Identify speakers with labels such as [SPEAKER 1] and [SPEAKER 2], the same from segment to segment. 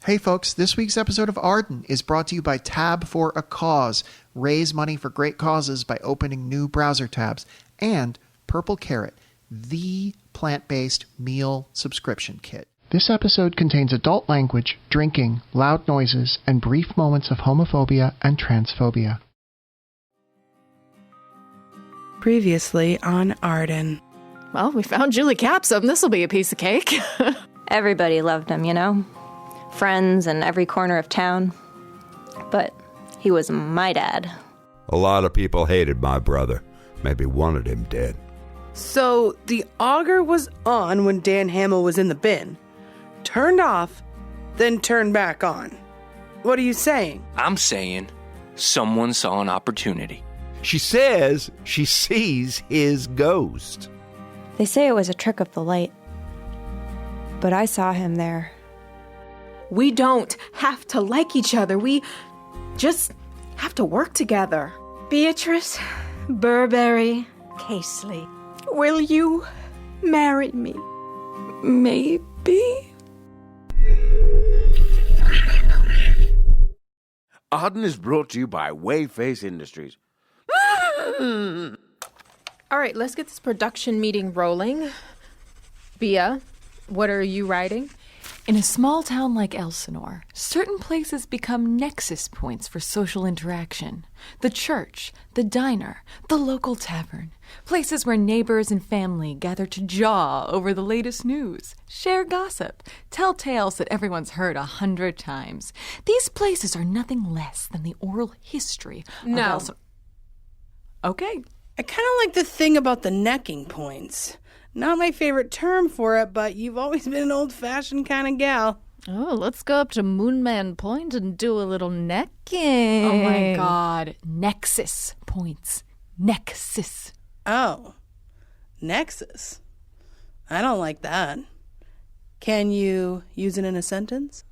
[SPEAKER 1] Hey folks, this week's episode of Arden is brought to you by Tab for a Cause. Raise money for great causes by opening new browser tabs. And Purple Carrot, the plant-based meal subscription kit. This episode contains adult language, drinking, loud noises, and brief moments of homophobia and transphobia.
[SPEAKER 2] Previously on Arden.
[SPEAKER 3] Well, we found Julie Capsum. This'll be a piece of cake.
[SPEAKER 4] Everybody loved him, you know? Friends in every corner of town. But he was my dad.
[SPEAKER 5] A lot of people hated my brother. Maybe wanted him dead.
[SPEAKER 2] So the auger was on when Dan Hamill was in the bin. Turned off, then turned back on. What are you saying?
[SPEAKER 6] I'm saying someone saw an opportunity.
[SPEAKER 5] She says she sees his ghost.
[SPEAKER 4] They say it was a trick of the light. But I saw him there.
[SPEAKER 3] We don't have to like each other. We just have to work together.
[SPEAKER 7] Beatrice Burberry Casely, will you marry me?
[SPEAKER 3] Maybe.
[SPEAKER 8] Arden is brought to you by Wheyface Industries.
[SPEAKER 9] All right, let's get this production meeting rolling. Bia, what are you writing?
[SPEAKER 10] In a small town like Elsinore, certain places become nexus points for social interaction. The church, the diner, the local tavern. Places where neighbors and family gather to jaw over the latest news, share gossip, tell tales that everyone's heard 100 times. These places are nothing less than the oral history of Elsinore. Okay.
[SPEAKER 2] I kind of like the thing about the necking points. Not my favorite term for it, but you've always been an old-fashioned kind of gal.
[SPEAKER 7] Oh, let's go up to Moonman Point and do a little necking.
[SPEAKER 10] Oh my God. Nexus points. Nexus.
[SPEAKER 2] Oh. Nexus. I don't like that. Can you use it in a sentence?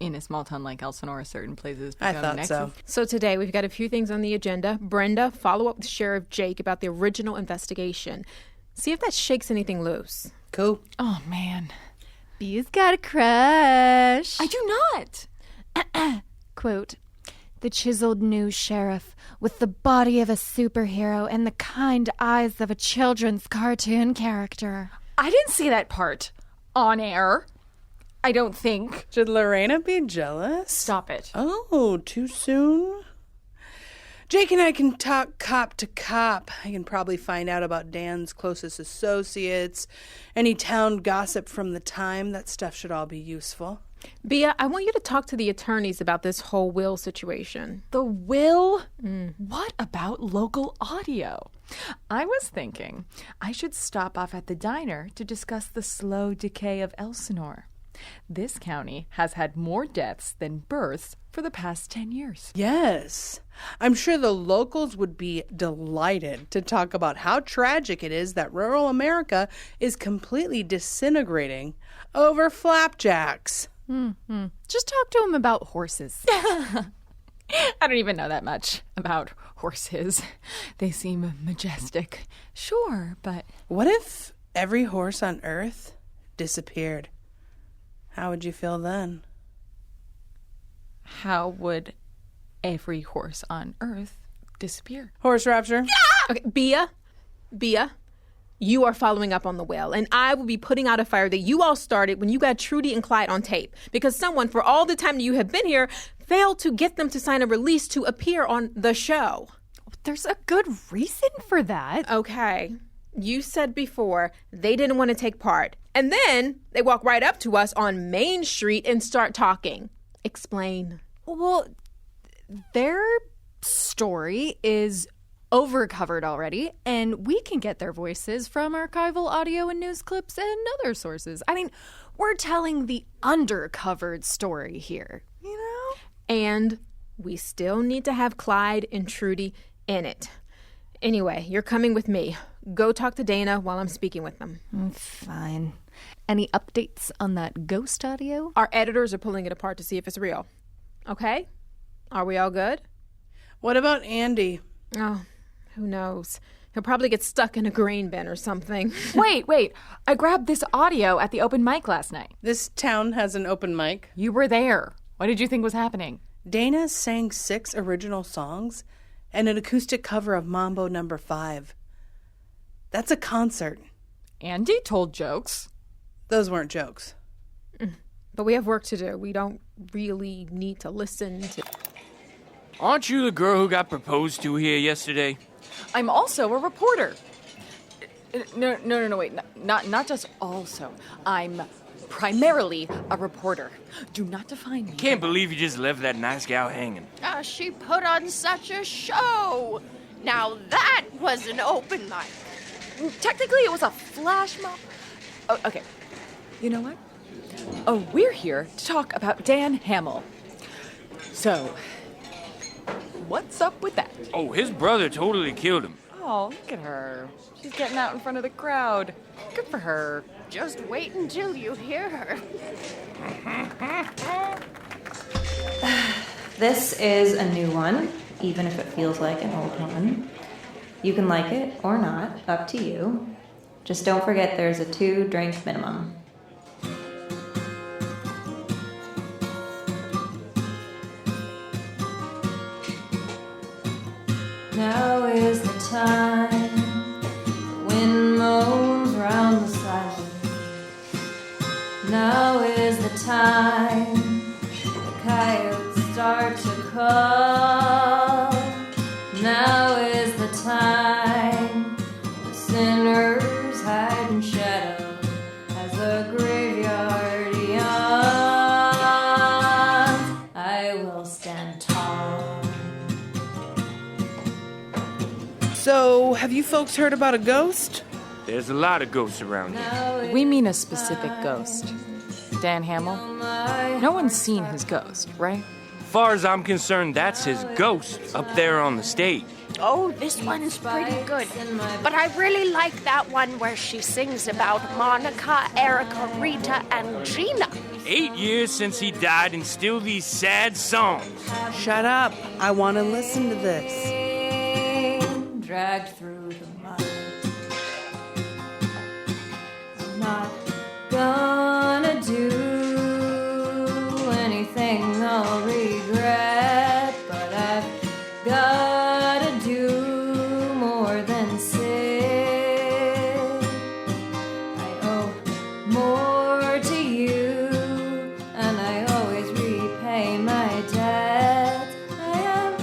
[SPEAKER 10] In a small town like Elsinore, certain places
[SPEAKER 2] I
[SPEAKER 10] become
[SPEAKER 2] thought
[SPEAKER 10] nexus.
[SPEAKER 2] so.
[SPEAKER 9] So today we've got a few things on the agenda. Brenda, follow up with Sheriff Jake about the original investigation. See if that shakes anything loose.
[SPEAKER 2] Cool.
[SPEAKER 10] Oh, man.
[SPEAKER 7] Bea's got a crush.
[SPEAKER 10] I do not.
[SPEAKER 7] Quote, the chiseled new sheriff with the body of a superhero and the kind eyes of a children's cartoon character.
[SPEAKER 10] I didn't see that part on air. I don't think.
[SPEAKER 2] Should Lorena be jealous?
[SPEAKER 10] Stop it.
[SPEAKER 2] Oh, too soon? Jake and I can talk cop to cop. I can probably find out about Dan's closest associates, any town gossip from the time. That stuff should all be useful.
[SPEAKER 9] Bia, I want you to talk to the attorneys about this whole will situation.
[SPEAKER 10] The will? What about local audio? I was thinking I should stop off at the diner to discuss the slow decay of Elsinore. This county has had more deaths than births for the past 10 years.
[SPEAKER 2] Yes. I'm sure the locals would be delighted to talk about how tragic it is that rural America is completely disintegrating over flapjacks.
[SPEAKER 10] Just talk to them about horses. I don't even know that much about horses. They seem majestic. Sure, but...
[SPEAKER 2] What if every horse on Earth disappeared? How would you feel then?
[SPEAKER 10] How would every horse on Earth disappear?
[SPEAKER 2] Horse rapture?
[SPEAKER 9] Yeah! Okay, Bia, you are following up on the will, and I will be putting out a fire that you all started when you got Trudy and Clyde on tape, because someone, for all the time that you have been here, failed to get them to sign a release to appear on the show.
[SPEAKER 7] There's a good reason for that.
[SPEAKER 9] Okay. You said before they didn't want to take part. And then they walk right up to us on Main Street and start talking. Explain.
[SPEAKER 7] Well, their story is overcovered already, and we can get their voices from archival audio and news clips and other sources. I mean, we're telling the undercovered story here, you know?
[SPEAKER 9] And we still need to have Clyde and Trudy in it. Anyway, you're coming with me. Go talk to Dana while I'm speaking with them.
[SPEAKER 7] Fine. Any updates on that ghost audio?
[SPEAKER 9] Our editors are pulling it apart to see if it's real. Okay? Are we all good?
[SPEAKER 2] What about Andy?
[SPEAKER 9] Oh, who knows? He'll probably get stuck in a grain bin or something.
[SPEAKER 10] Wait. I grabbed this audio at the open mic last night.
[SPEAKER 2] This town has an open mic.
[SPEAKER 10] You were there. What did you think was happening?
[SPEAKER 2] Dana sang 6 original songs and an acoustic cover of Mambo No. 5. That's a concert.
[SPEAKER 10] Andy told jokes.
[SPEAKER 2] Those weren't jokes.
[SPEAKER 9] But we have work to do. We don't really need to listen to...
[SPEAKER 6] Aren't you the girl who got proposed to here yesterday?
[SPEAKER 10] I'm also a reporter. No, wait. Not just also. I'm primarily a reporter. Do not define me.
[SPEAKER 6] Can't believe you just left that nice gal hanging.
[SPEAKER 11] She put on such a show. Now that was an open mic.
[SPEAKER 10] Technically, it was a flash mob. Oh, okay. You know what? Oh, we're here to talk about Dan Hamill. So, what's up with that?
[SPEAKER 6] Oh, his brother totally killed him.
[SPEAKER 10] Oh, look at her. She's getting out in front of the crowd. Good for her.
[SPEAKER 11] Just wait until you hear her.
[SPEAKER 4] This is a new one, even if it feels like an old one. You can like it or not, up to you. Just don't forget there's a 2-drink minimum. Now is the time, the wind moans round the silence. Now is the time, the coyotes start to call. Now is the time, the sinners hide in shadow as the graveyard yawns. I will stand tall.
[SPEAKER 2] So, have you folks heard about a ghost?
[SPEAKER 6] There's a lot of ghosts around here.
[SPEAKER 10] We mean a specific ghost. Dan Hamill? No one's seen his ghost, right?
[SPEAKER 6] Far as I'm concerned, that's his ghost up there on the stage.
[SPEAKER 11] Oh, this one's pretty good. But I really like that one where she sings about Monica, Erica, Rita, and Gina.
[SPEAKER 6] 8 years since he died and still these sad songs.
[SPEAKER 2] Shut up. I want to listen to this.
[SPEAKER 4] Dragged through the mud. I'm not gonna do anything I'll regret, but I've gotta do more than sit. I owe more to you, and I always repay my debt. I am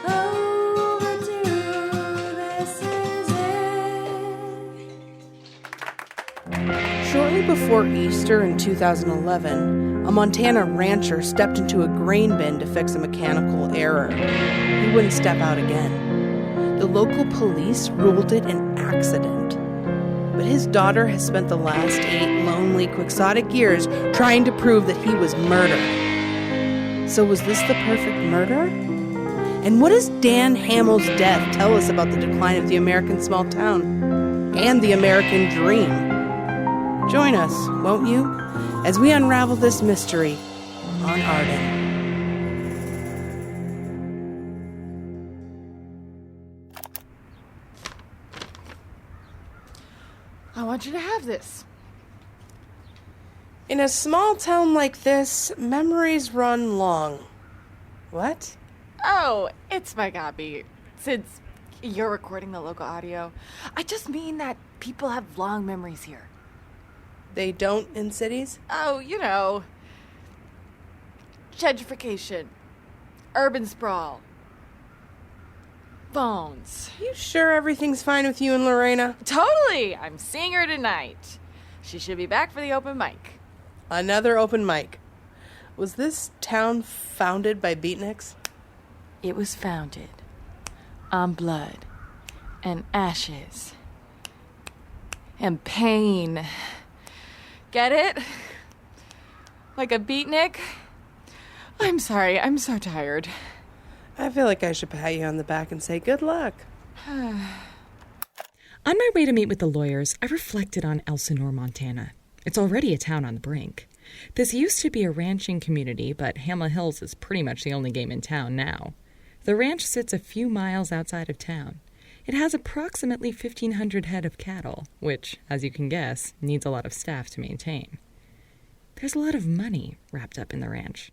[SPEAKER 4] overdue, this is it.
[SPEAKER 2] Shortly before Easter in 2011, a Montana rancher stepped into a grain bin to fix a mechanical error. He wouldn't step out again. The local police ruled it an accident. But his daughter has spent the last 8 lonely, quixotic years trying to prove that he was murdered. So was this the perfect murder? And what does Dan Hamill's death tell us about the decline of the American small town and the American dream? Join us, won't you, as we unravel this mystery on Arden.
[SPEAKER 10] I want you to have this.
[SPEAKER 2] In a small town like this, memories run long. What?
[SPEAKER 10] Oh, it's my copy. Since you're recording the local audio, I just mean that people have long memories here.
[SPEAKER 2] They don't in cities?
[SPEAKER 10] Oh, you know. Gentrification. Urban sprawl. Phones.
[SPEAKER 2] You sure everything's fine with you and Lorena?
[SPEAKER 10] Totally! I'm seeing her tonight. She should be back for the open mic.
[SPEAKER 2] Another open mic. Was this town founded by beatniks?
[SPEAKER 10] It was founded on blood and ashes and pain. Get it? Like a beatnik? I'm sorry, I'm so tired.
[SPEAKER 2] I feel like I should pat you on the back and say good luck.
[SPEAKER 12] On my way to meet with the lawyers, I reflected on Elsinore, Montana. It's already a town on the brink. This used to be a ranching community, but Hamill Hills is pretty much the only game in town now. The ranch sits a few miles outside of town. It has approximately 1,500 head of cattle, which, as you can guess, needs a lot of staff to maintain. There's a lot of money wrapped up in the ranch.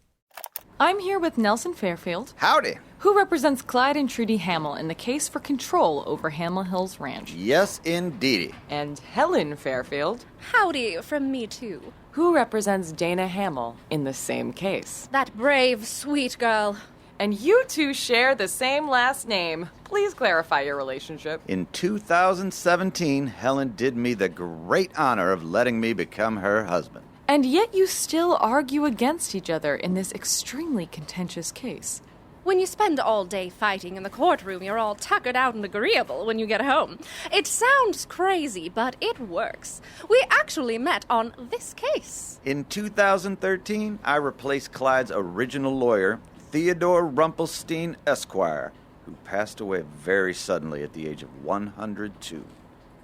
[SPEAKER 10] I'm here with Nelson Fairfield.
[SPEAKER 13] Howdy.
[SPEAKER 10] Who represents Clyde and Trudy Hamill in the case for control over Hamill Hills Ranch.
[SPEAKER 13] Yes, indeedy.
[SPEAKER 10] And Helen Fairfield.
[SPEAKER 11] Howdy from me, too.
[SPEAKER 10] Who represents Dana Hamill in the same case.
[SPEAKER 11] That brave, sweet girl.
[SPEAKER 10] And you two share the same last name. Please clarify your relationship.
[SPEAKER 13] In 2017, Helen did me the great honor of letting me become her husband.
[SPEAKER 10] And yet you still argue against each other in this extremely contentious case.
[SPEAKER 11] When you spend all day fighting in the courtroom, you're all tuckered out and agreeable when you get home. It sounds crazy, but it works. We actually met on this case.
[SPEAKER 13] In 2013, I replaced Clyde's original lawyer, Theodore Rumpelstein Esquire, who passed away very suddenly at the age of 102.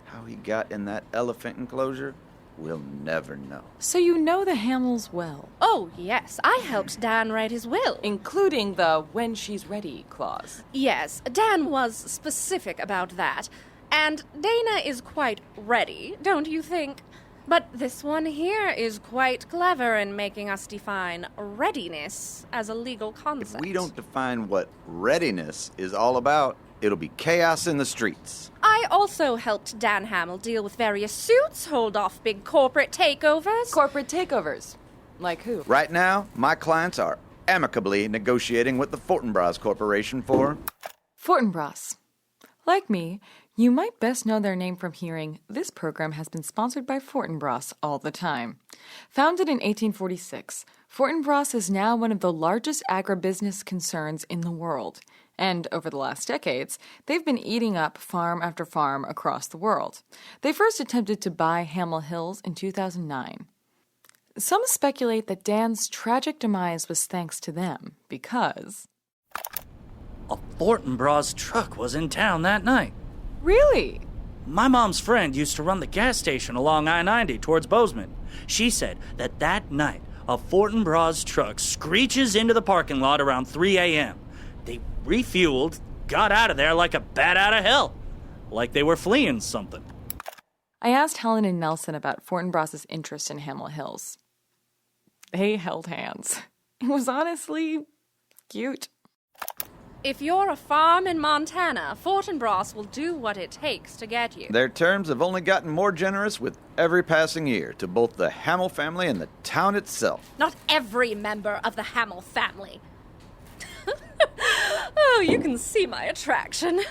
[SPEAKER 13] How he got in that elephant enclosure, we'll never know.
[SPEAKER 10] So you know the Hamills well?
[SPEAKER 11] Oh, yes. I helped Dan write his will.
[SPEAKER 10] Including the when she's ready clause.
[SPEAKER 11] Yes, Dan was specific about that. And Dana is quite ready, don't you think? But this one here is quite clever in making us define readiness as a legal concept.
[SPEAKER 13] If we don't define what readiness is all about, it'll be chaos in the streets.
[SPEAKER 11] I also helped Dan Hamill deal with various suits, hold off big corporate takeovers.
[SPEAKER 10] Corporate takeovers? Like who?
[SPEAKER 13] Right now, my clients are amicably negotiating with the Fortinbras Corporation for...
[SPEAKER 10] Fortinbras. Like me, you might best know their name from hearing this program has been sponsored by Fortinbras all the time. Founded in 1846, Fortinbras is now one of the largest agribusiness concerns in the world. And over the last decades, they've been eating up farm after farm across the world. They first attempted to buy Hamill Hills in 2009. Some speculate that Dan's tragic demise was thanks to them, because...
[SPEAKER 14] a Fortinbras truck was in town that night.
[SPEAKER 10] Really?
[SPEAKER 14] My mom's friend used to run the gas station along I-90 towards Bozeman. She said that night, a Fortinbras truck screeches into the parking lot around 3 a.m. They refueled, got out of there like a bat out of hell. Like they were fleeing something.
[SPEAKER 10] I asked Helen and Nelson about Fortinbras' interest in Hamill Hills. They held hands. It was honestly cute.
[SPEAKER 11] If you're a farm in Montana, Fortinbras will do what it takes to get you.
[SPEAKER 13] Their terms have only gotten more generous with every passing year to both the Hamill family and the town itself.
[SPEAKER 11] Not every member of the Hamill family. Oh, you can see my attraction.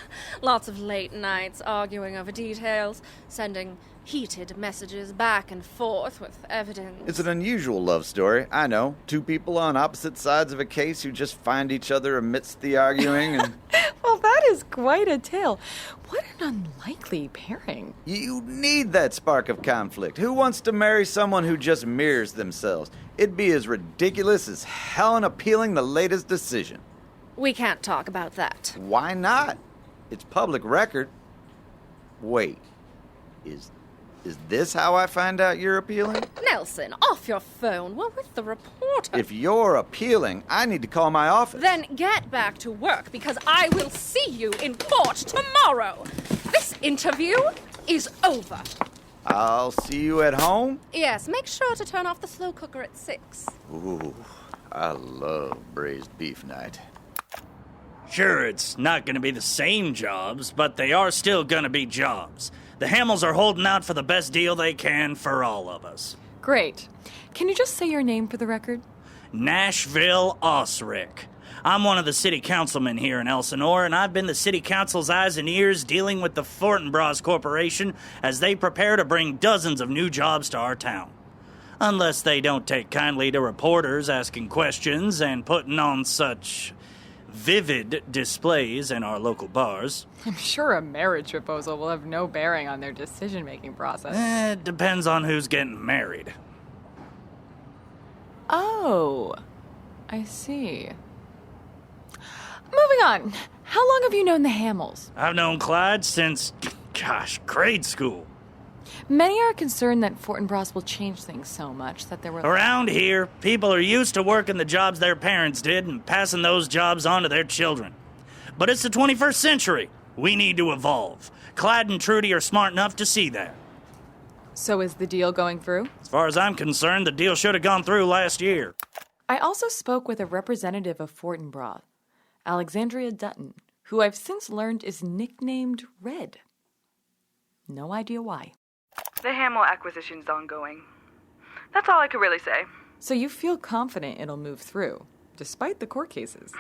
[SPEAKER 11] Lots of late nights arguing over details, sending heated messages back and forth with evidence.
[SPEAKER 13] It's an unusual love story, I know. Two people on opposite sides of a case who just find each other amidst the arguing and...
[SPEAKER 10] Well, that is quite a tale. What an unlikely pairing.
[SPEAKER 13] You need that spark of conflict. Who wants to marry someone who just mirrors themselves? It'd be as ridiculous as Helen appealing the latest decision.
[SPEAKER 11] We can't talk about that.
[SPEAKER 13] Why not? It's public record. Wait, is this how I find out you're appealing?
[SPEAKER 11] Nelson, off your phone. We're with the reporter.
[SPEAKER 13] If you're appealing, I need to call my office.
[SPEAKER 11] Then get back to work, because I will see you in court tomorrow. This interview is over.
[SPEAKER 13] I'll see you at home?
[SPEAKER 11] Yes, make sure to turn off the slow cooker at 6.
[SPEAKER 13] Ooh, I love braised beef night.
[SPEAKER 14] Sure, it's not going to be the same jobs, but they are still going to be jobs. The Hamills are holding out for the best deal they can for all of us.
[SPEAKER 10] Great. Can you just say your name for the record?
[SPEAKER 14] Nashville Osric. I'm one of the city councilmen here in Elsinore, and I've been the city council's eyes and ears dealing with the Fortinbras Corporation as they prepare to bring dozens of new jobs to our town. Unless they don't take kindly to reporters asking questions and putting on such vivid displays in our local bars.
[SPEAKER 10] I'm sure a marriage proposal will have no bearing on their decision-making process.
[SPEAKER 14] It depends on who's getting married.
[SPEAKER 10] Oh, I see. Moving on. How long have you known the Hamills?
[SPEAKER 14] I've known Clyde since, grade school.
[SPEAKER 10] Many are concerned that Fortinbras will change things so much that there will...
[SPEAKER 14] Around here, people are used to working the jobs their parents did and passing those jobs on to their children. But it's the 21st century. We need to evolve. Clyde and Trudy are smart enough to see that.
[SPEAKER 10] So is the deal going through?
[SPEAKER 14] As far as I'm concerned, the deal should have gone through last year.
[SPEAKER 10] I also spoke with a representative of Fortinbras, Alexandria Dutton, who I've since learned is nicknamed Red. No idea why.
[SPEAKER 15] The Hamill acquisition's ongoing. That's all I could really say.
[SPEAKER 10] So you feel confident it'll move through, despite the court cases?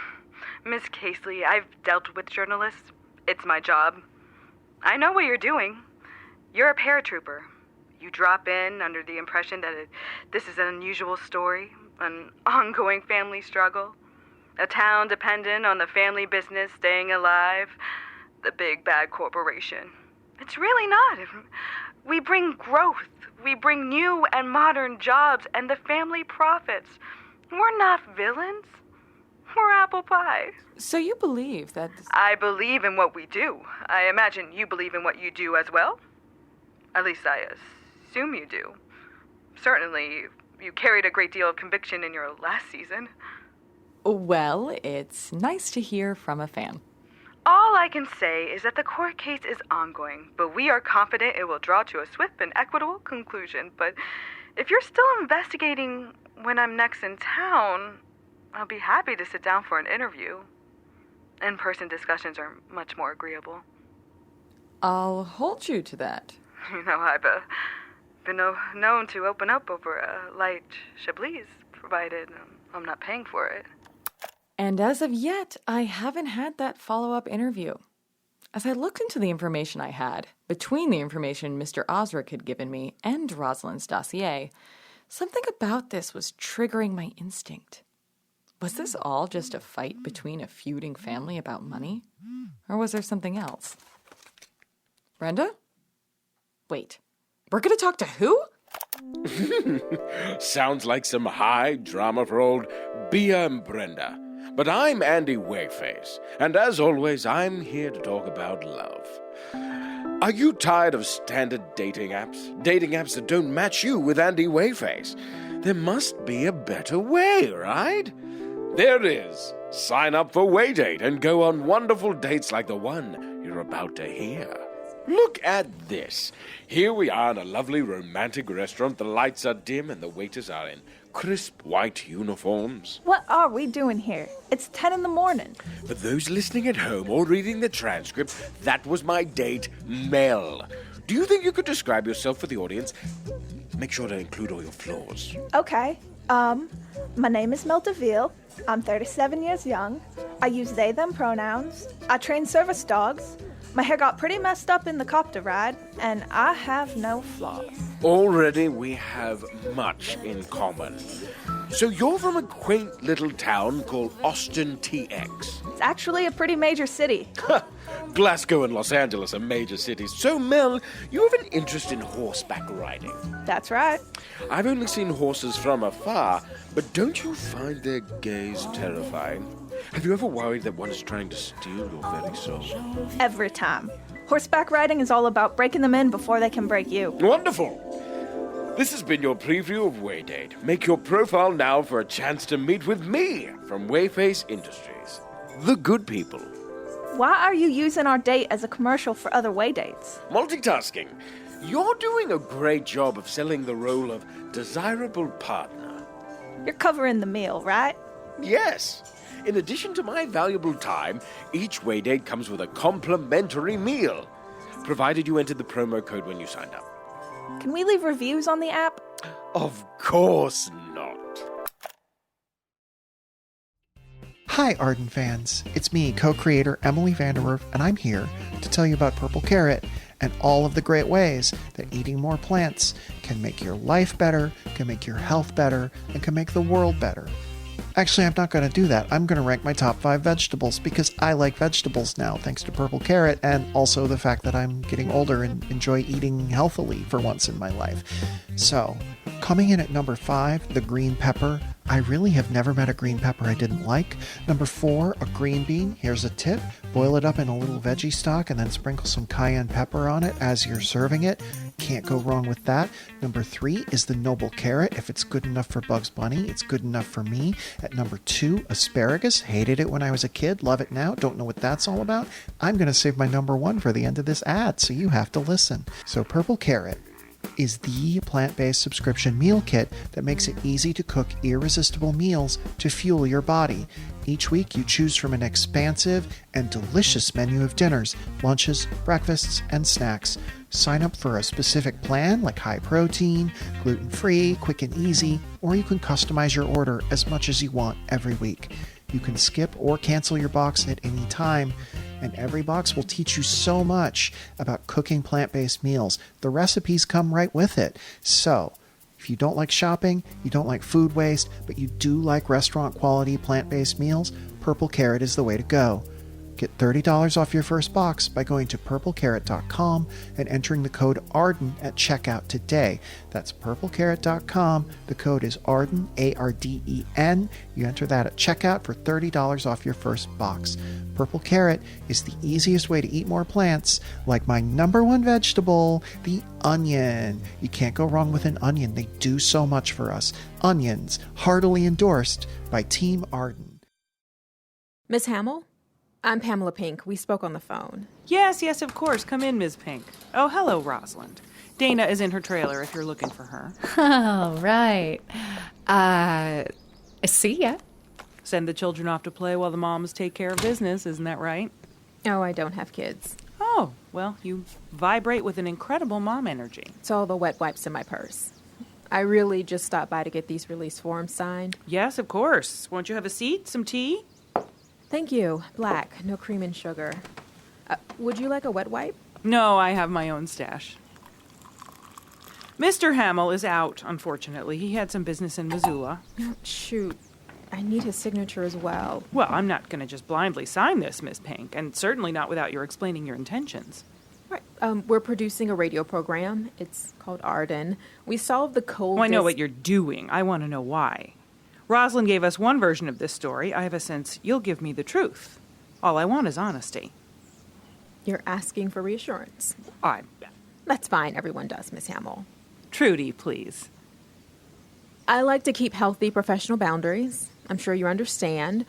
[SPEAKER 15] Miss Casely, I've dealt with journalists. It's my job. I know what you're doing. You're a paratrooper. You drop in under the impression that this is an unusual story, an ongoing family struggle, a town dependent on the family business staying alive, the big bad corporation. It's really not. We bring growth. We bring new and modern jobs, and the family profits. We're not villains. We're apple pie.
[SPEAKER 10] So you believe that...
[SPEAKER 15] I believe in what we do. I imagine you believe in what you do as well. At least I assume you do. Certainly, you carried a great deal of conviction in your last season.
[SPEAKER 10] Well, it's nice to hear from a fan.
[SPEAKER 15] All I can say is that the court case is ongoing, but we are confident it will draw to a swift and equitable conclusion. But if you're still investigating when I'm next in town, I'll be happy to sit down for an interview. In-person discussions are much more agreeable.
[SPEAKER 10] I'll hold you to that.
[SPEAKER 15] You know, I've been known to open up over a light Chablis, provided I'm not paying for it.
[SPEAKER 10] And as of yet, I haven't had that follow-up interview. As I looked into the information I had, between the information Mr. Osric had given me and Rosalind's dossier, something about this was triggering my instinct. Was this all just a fight between a feuding family about money? Or was there something else? Brenda? Wait, we're gonna talk to who?
[SPEAKER 8] Sounds like some high drama for old Bea and Brenda. But I'm Andy Wheyface, and as always, I'm here to talk about love. Are you tired of standard dating apps? Dating apps that don't match you with Andy Wheyface? There must be a better way, right? There is. Sign up for Waydate and go on wonderful dates like the one you're about to hear. Look at this. Here we are in a lovely romantic restaurant. The lights are dim and the waiters are in crisp white uniforms.
[SPEAKER 16] What are we doing here? It's 10 in the morning.
[SPEAKER 8] For those listening at home or reading the transcript, that was my date, Mel. Do you think you could describe yourself for the audience? Make sure to include all your flaws.
[SPEAKER 16] Okay. My name is Mel DeVille. I'm 37 years young. I use they, them pronouns. I train service dogs. My hair got pretty messed up in the copter ride, and I have no flaws.
[SPEAKER 8] Already we have much in common. So you're from a quaint little town called Austin TX.
[SPEAKER 16] It's actually a pretty major city.
[SPEAKER 8] Glasgow and Los Angeles are major cities. So, Mel, you have an interest in horseback riding.
[SPEAKER 16] That's right.
[SPEAKER 8] I've only seen horses from afar, but don't you find their gaze terrifying? Have you ever worried that one is trying to steal your very soul?
[SPEAKER 16] Every time. Horseback riding is all about breaking them in before they can break you.
[SPEAKER 8] Wonderful! This has been your preview of Waydate. Make your profile now for a chance to meet with me from Wheyface Industries. The good people.
[SPEAKER 16] Why are you using our date as a commercial for other Waydates?
[SPEAKER 8] Multitasking. You're doing a great job of selling the role of desirable partner.
[SPEAKER 16] You're covering the meal, right?
[SPEAKER 8] Yes. In addition to my valuable time, each Waydate comes with a complimentary meal, provided you entered the promo code when you signed up.
[SPEAKER 16] Can we leave reviews on the app?
[SPEAKER 8] Of course not.
[SPEAKER 1] Hi, Arden fans. It's me, co-creator Emily Vanderwerf, and I'm here to tell you about Purple Carrot and all of the great ways that eating more plants can make your life better, can make your health better, and can make the world better. Actually, I'm not going to do that. I'm going to rank my top 5 vegetables because I like vegetables now, thanks to Purple Carrot, and also the fact that I'm getting older and enjoy eating healthily for once in my life. So, coming in at number 5, the green pepper. I really have never met a green pepper I didn't like. Number 4, a green bean. Here's a tip. Boil it up in a little veggie stock and then sprinkle some cayenne pepper on it as you're serving it. Can't go wrong with that. Number 3 is the noble carrot. If it's good enough for Bugs Bunny, it's good enough for me. At number 2, asparagus. Hated it when I was a kid. Love it now. Don't know what that's all about. I'm going to save my number 1 for the end of this ad, so you have to listen. So purple carrot is the plant-based subscription meal kit that makes it easy to cook irresistible meals to fuel your body. Each week you choose from an expansive and delicious menu of dinners, lunches, breakfasts, and snacks. Sign up for a specific plan like high protein, gluten-free, quick and easy, or you can customize your order as much as you want every week. You can skip or cancel your box at any time, and every box will teach you so much about cooking plant-based meals. The recipes come right with it. So, if you don't like shopping, you don't like food waste, but you do like restaurant-quality plant-based meals, Purple Carrot is the way to go. Get $30 off your first box by going to purplecarrot.com and entering the code ARDEN at checkout today. That's purplecarrot.com. The code is ARDEN, ARDEN. You enter that at checkout for $30 off your first box. Purple Carrot is the easiest way to eat more plants, like my number 1 vegetable, the onion. You can't go wrong with an onion. They do so much for us. Onions, heartily endorsed by Team Arden.
[SPEAKER 9] Miss Hamill? I'm Pamela Pink. We spoke on the phone.
[SPEAKER 17] Yes, of course. Come in, Ms. Pink. Oh, hello, Rosalind. Dana is in her trailer if you're looking for her.
[SPEAKER 7] Oh, right. See ya.
[SPEAKER 17] Send the children off to play while the moms take care of business, isn't that right?
[SPEAKER 9] Oh, I don't have kids.
[SPEAKER 17] Oh, well, you vibrate with an incredible mom energy.
[SPEAKER 9] It's all the wet wipes in my purse. I really just stopped by to get these release forms signed.
[SPEAKER 17] Yes, of course. Won't you have a seat? Some tea?
[SPEAKER 9] Thank you. Black, no cream and sugar. Would you like a wet wipe?
[SPEAKER 17] No, I have my own stash. Mr. Hamill is out, unfortunately. He had some business in Missoula.
[SPEAKER 9] Oh, shoot. I need his signature as well.
[SPEAKER 17] Well, I'm not going to just blindly sign this, Miss Pink, and certainly not without your explaining your intentions.
[SPEAKER 9] Right. We're producing a radio program. It's called Arden. We solve the coldest...
[SPEAKER 17] Oh, I know what you're doing. I want to know why. Rosalind gave us one version of this story. I have a sense you'll give me the truth. All I want is honesty.
[SPEAKER 9] You're asking for reassurance.
[SPEAKER 17] That's
[SPEAKER 9] fine. Everyone does, Miss Hamill.
[SPEAKER 17] Trudy, please.
[SPEAKER 9] I like to keep healthy professional boundaries. I'm sure you understand.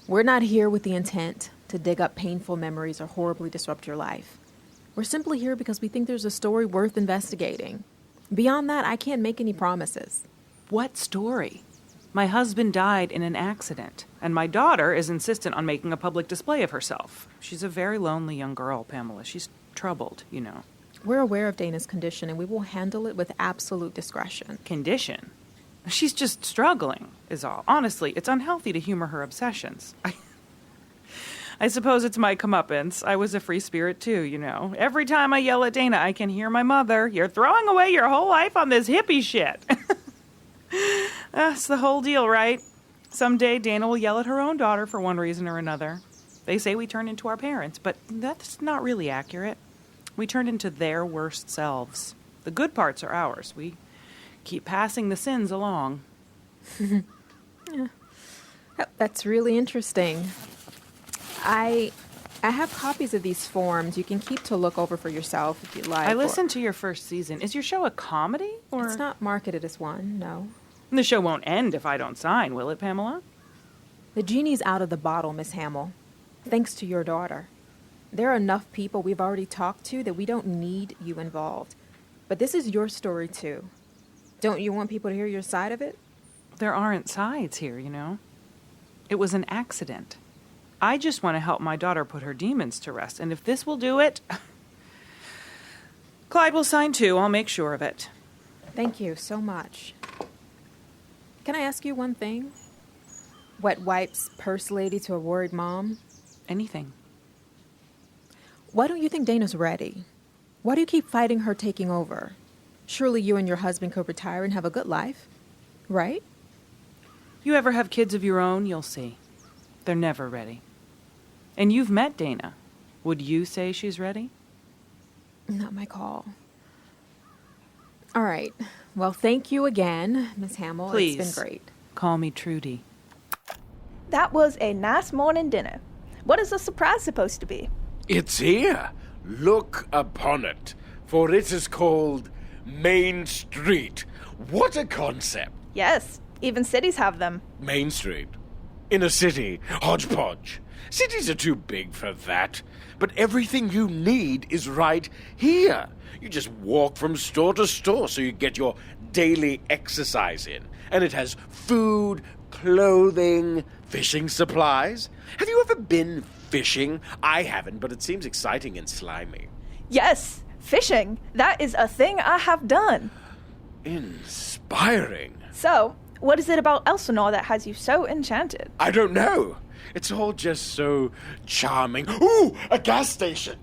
[SPEAKER 9] We're not here with the intent to dig up painful memories or horribly disrupt your life. We're simply here because we think there's a story worth investigating. Beyond that, I can't make any promises.
[SPEAKER 17] What story? My husband died in an accident, and my daughter is insistent on making a public display of herself. She's a very lonely young girl, Pamela. She's troubled, you know.
[SPEAKER 9] We're aware of Dana's condition, and we will handle it with absolute discretion.
[SPEAKER 17] Condition? She's just struggling, is all. Honestly, it's unhealthy to humor her obsessions. I suppose it's my comeuppance. I was a free spirit, too, you know. Every time I yell at Dana, I can hear my mother. You're throwing away your whole life on this hippie shit. That's the whole deal, right? Someday Dana will yell at her own daughter for one reason or another. They say we turn into our parents, but that's not really accurate. We turn into their worst selves. The good parts are ours. We keep passing the sins along.
[SPEAKER 9] Yeah. That's really interesting. I have copies of these forms you can keep to look over for yourself if you like.
[SPEAKER 17] I listened to your first season. Is your show a comedy? Or
[SPEAKER 9] It's not marketed as one, no.
[SPEAKER 17] The show won't end if I don't sign, will it, Pamela?
[SPEAKER 9] The genie's out of the bottle, Miss Hamill. Thanks to your daughter. There are enough people we've already talked to that we don't need you involved. But this is your story, too. Don't you want people to hear your side of it?
[SPEAKER 17] There aren't sides here, you know. It was an accident. I just want to help my daughter put her demons to rest, and if this will do it... Clyde will sign too, I'll make sure of it.
[SPEAKER 9] Thank you so much. Can I ask you one thing? Wet wipes, purse lady to a worried mom?
[SPEAKER 17] Anything.
[SPEAKER 9] Why don't you think Dana's ready? Why do you keep fighting her taking over? Surely you and your husband could retire and have a good life, right?
[SPEAKER 17] You ever have kids of your own, you'll see. They're never ready. And you've met Dana. Would you say she's ready?
[SPEAKER 9] Not my call. All right. Well, thank you again, Miss Hamill.
[SPEAKER 17] Please.
[SPEAKER 9] It's been great.
[SPEAKER 17] Call me Trudy.
[SPEAKER 16] That was a nice morning dinner. What is the surprise supposed to be?
[SPEAKER 8] It's here. Look upon it, for it is called Main Street. What a concept.
[SPEAKER 16] Yes, even cities have them.
[SPEAKER 8] Main Street. In a city, hodgepodge. Cities are too big for that. But everything you need is right here. You just walk from store to store so you get your daily exercise in. And it has food, clothing, fishing supplies. Have you ever been fishing? I haven't, but it seems exciting and slimy.
[SPEAKER 16] Yes, fishing. That is a thing I have done.
[SPEAKER 8] Inspiring.
[SPEAKER 16] So, what is it about Elsinore that has you so enchanted?
[SPEAKER 8] I don't know. It's all just so charming. Ooh, a gas station.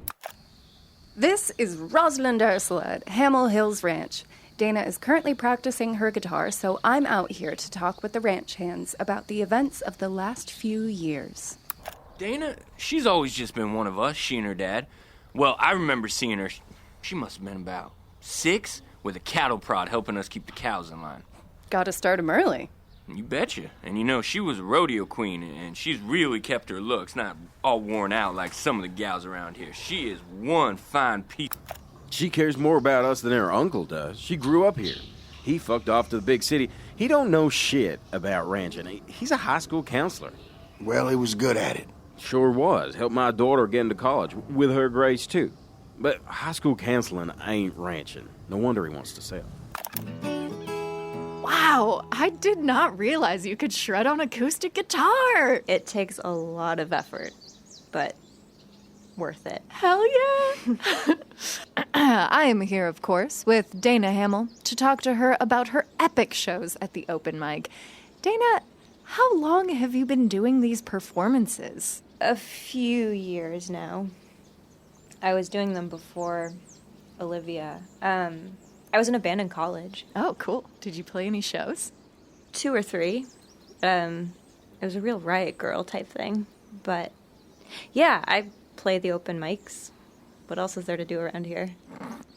[SPEAKER 18] This is Rosalind Ursula at Hamill Hills Ranch. Dana is currently practicing her guitar, so I'm out here to talk with the ranch hands about the events of the last few years.
[SPEAKER 6] Dana, she's always just been one of us, she and her dad. Well, I remember seeing her, she must have been about 6, with a cattle prod helping us keep the cows in line.
[SPEAKER 18] Gotta start 'em early.
[SPEAKER 6] You betcha. And you know, she was a rodeo queen, and she's really kept her looks, not all worn out like some of the gals around here. She is one fine piece.
[SPEAKER 19] She cares more about us than her uncle does. She grew up here. He fucked off to the big city. He don't know shit about ranching. He's a high school counselor.
[SPEAKER 20] Well, he was good at it.
[SPEAKER 19] Sure was. Helped my daughter get into college, with her grades too. But high school counseling ain't ranching. No wonder he wants to sell.
[SPEAKER 7] Wow, I did not realize you could shred on acoustic guitar.
[SPEAKER 4] It takes a lot of effort, but worth it.
[SPEAKER 7] Hell yeah. I am here, of course, with Dana Hamill to talk to her about her epic shows at the open mic. Dana, how long have you been doing these performances?
[SPEAKER 4] A few years now. I was doing them before Olivia. I was in a band in college.
[SPEAKER 7] Oh, cool. Did you play any shows?
[SPEAKER 4] 2 or 3. It was a real riot girl type thing. But, yeah, I play the open mics. What else is there to do around here?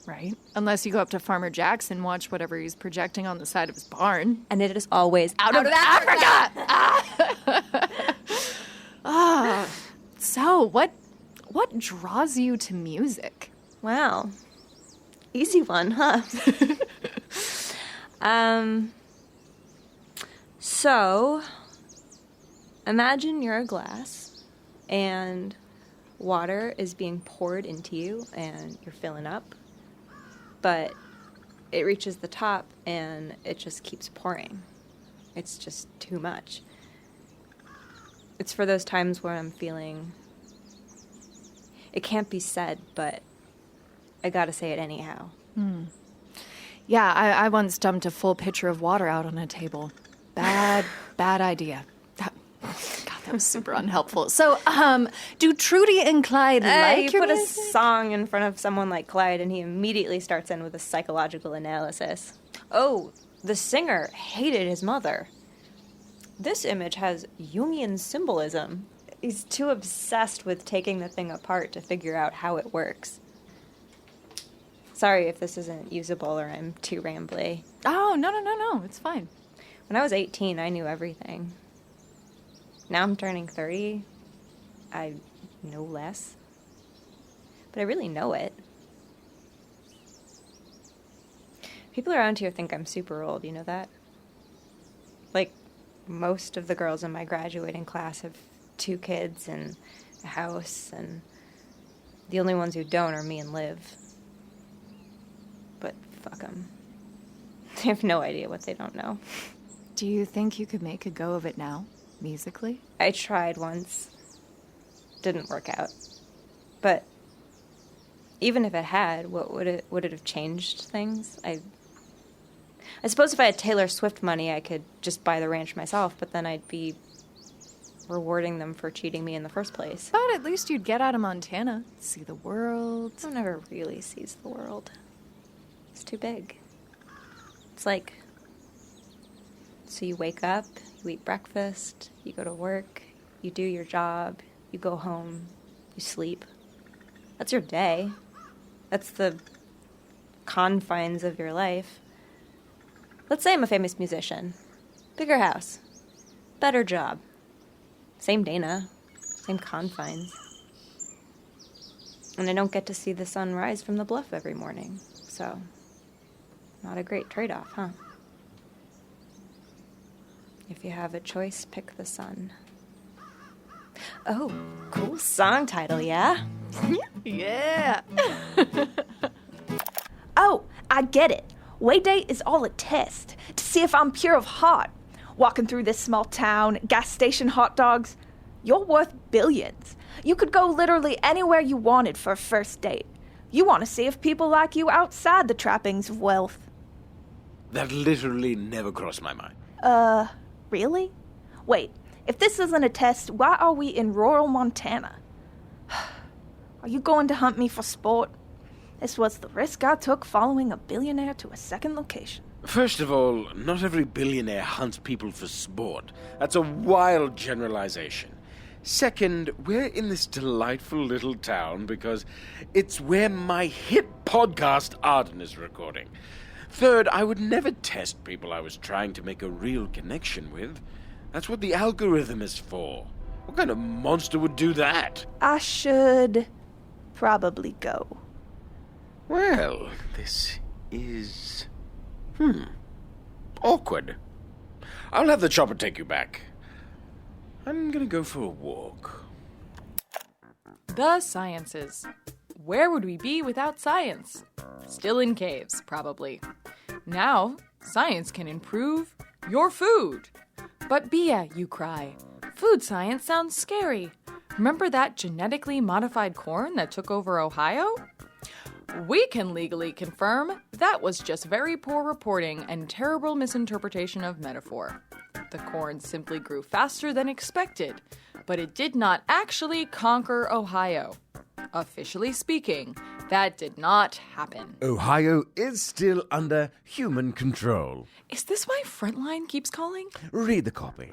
[SPEAKER 7] Right. Unless you go up to Farmer Jack's and watch whatever he's projecting on the side of his barn.
[SPEAKER 4] And it is always
[SPEAKER 7] out of Africa! So, what draws you to music?
[SPEAKER 4] Wow. Easy one, huh? So, imagine you're a glass and water is being poured into you and you're filling up, but it reaches the top and it just keeps pouring. It's just too much. It's for those times where I'm feeling, it can't be said, but I gotta say it anyhow.
[SPEAKER 7] Yeah, I once dumped a full pitcher of water out on a table. Bad idea. God, that was super unhelpful. So, do Trudy and Clyde like
[SPEAKER 4] you
[SPEAKER 7] your
[SPEAKER 4] put
[SPEAKER 7] music?
[SPEAKER 4] a song in front of someone like Clyde and he immediately starts in with a psychological analysis. Oh, the singer hated his mother. This image has Jungian symbolism. He's too obsessed with taking the thing apart to figure out how it works. Sorry if this isn't usable or I'm too rambly.
[SPEAKER 7] Oh, no, it's fine.
[SPEAKER 4] When I was 18, I knew everything. Now I'm turning 30. I know less. But I really know it. People around here think I'm super old, you know that? Like, most of the girls in my graduating class have 2 kids and a house, and the only ones who don't are me and Liv. But fuck them. They have no idea what they don't know.
[SPEAKER 7] Do you think you could make a go of it now, musically?
[SPEAKER 4] I tried once. Didn't work out. But even if it had, would it have changed things? I suppose if I had Taylor Swift money, I could just buy the ranch myself, but then I'd be rewarding them for cheating me in the first place.
[SPEAKER 7] But at least you'd get out of Montana, see the world.
[SPEAKER 4] No one never really sees the world. It's too big. It's like, so you wake up, you eat breakfast, you go to work, you do your job, you go home, you sleep. That's your day. That's the confines of your life. Let's say I'm a famous musician. Bigger house, better job. Same Dana, same confines. And I don't get to see the sun rise from the bluff every morning, so not a great trade-off, huh? If you have a choice, pick the sun. Oh, cool song title, yeah?
[SPEAKER 16] Yeah. Oh, I get it. Waydate is all a test to see if I'm pure of heart. Walking through this small town, gas station hot dogs. You're worth billions. You could go literally anywhere you wanted for a first date. You want to see if people like you outside the trappings of wealth.
[SPEAKER 8] That literally never crossed my mind.
[SPEAKER 16] Really? Wait, if this isn't a test, why are we in rural Montana? Are you going to hunt me for sport? This was the risk I took following a billionaire to a second location.
[SPEAKER 8] First of all, not every billionaire hunts people for sport. That's a wild generalization. Second, we're in this delightful little town because it's where my hit podcast Arden is recording. Third, I would never test people I was trying to make a real connection with. That's what the algorithm is for. What kind of monster would do that?
[SPEAKER 16] I should probably go.
[SPEAKER 8] Well, this is... awkward. I'll have the chopper take you back. I'm gonna go for a walk.
[SPEAKER 10] The sciences. Where would we be without science? Still in caves, probably. Now, science can improve your food. But Bia, you cry, food science sounds scary. Remember that genetically modified corn that took over Ohio? We can legally confirm that was just very poor reporting and terrible misinterpretation of metaphor. The corn simply grew faster than expected, but it did not actually conquer Ohio. Officially speaking, that did not happen.
[SPEAKER 19] Ohio is still under human control.
[SPEAKER 10] Is this why Frontline keeps calling?
[SPEAKER 19] Read the copy.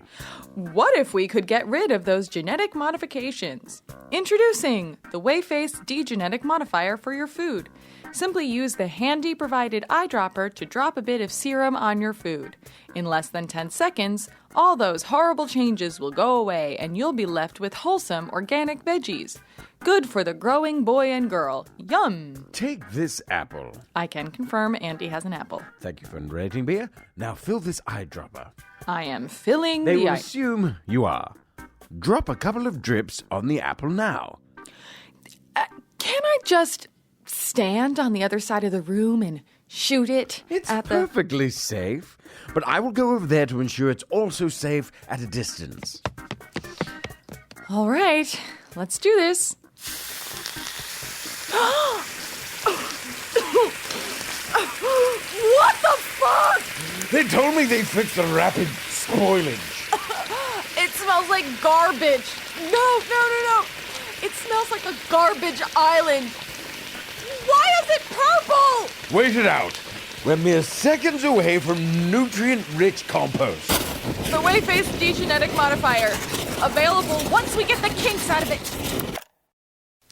[SPEAKER 10] What if we could get rid of those genetic modifications? Introducing the Wheyface D-genetic modifier for your food. Simply use the handy provided eyedropper to drop a bit of serum on your food. In less than 10 seconds, all those horrible changes will go away and you'll be left with wholesome organic veggies. Good for the growing boy and girl. Yum!
[SPEAKER 19] Take this apple.
[SPEAKER 10] I can confirm Andy has an apple.
[SPEAKER 19] Thank you for narrating, Bia. Now fill this eyedropper.
[SPEAKER 10] I am filling
[SPEAKER 19] They
[SPEAKER 10] the
[SPEAKER 19] will
[SPEAKER 10] eye.
[SPEAKER 19] assume you are. Drop a couple of drips on the apple now.
[SPEAKER 10] Can I just stand on the other side of the room and shoot it
[SPEAKER 19] It's
[SPEAKER 10] at the...
[SPEAKER 19] perfectly safe, but I will go over there to ensure it's also safe at a distance.
[SPEAKER 10] All right, let's do this.
[SPEAKER 2] What the fuck?
[SPEAKER 19] They told me they'd fix the rapid spoilage.
[SPEAKER 7] It smells like garbage. No. It smells like a garbage island. Why is it purple?
[SPEAKER 19] Wait it out. We're mere seconds away from nutrient-rich compost.
[SPEAKER 7] The Wheyface D-genetic modifier. Available once we get the kinks out of it.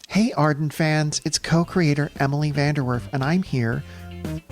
[SPEAKER 1] Hey Arden fans, it's co-creator Emily Vanderwerf, and I'm here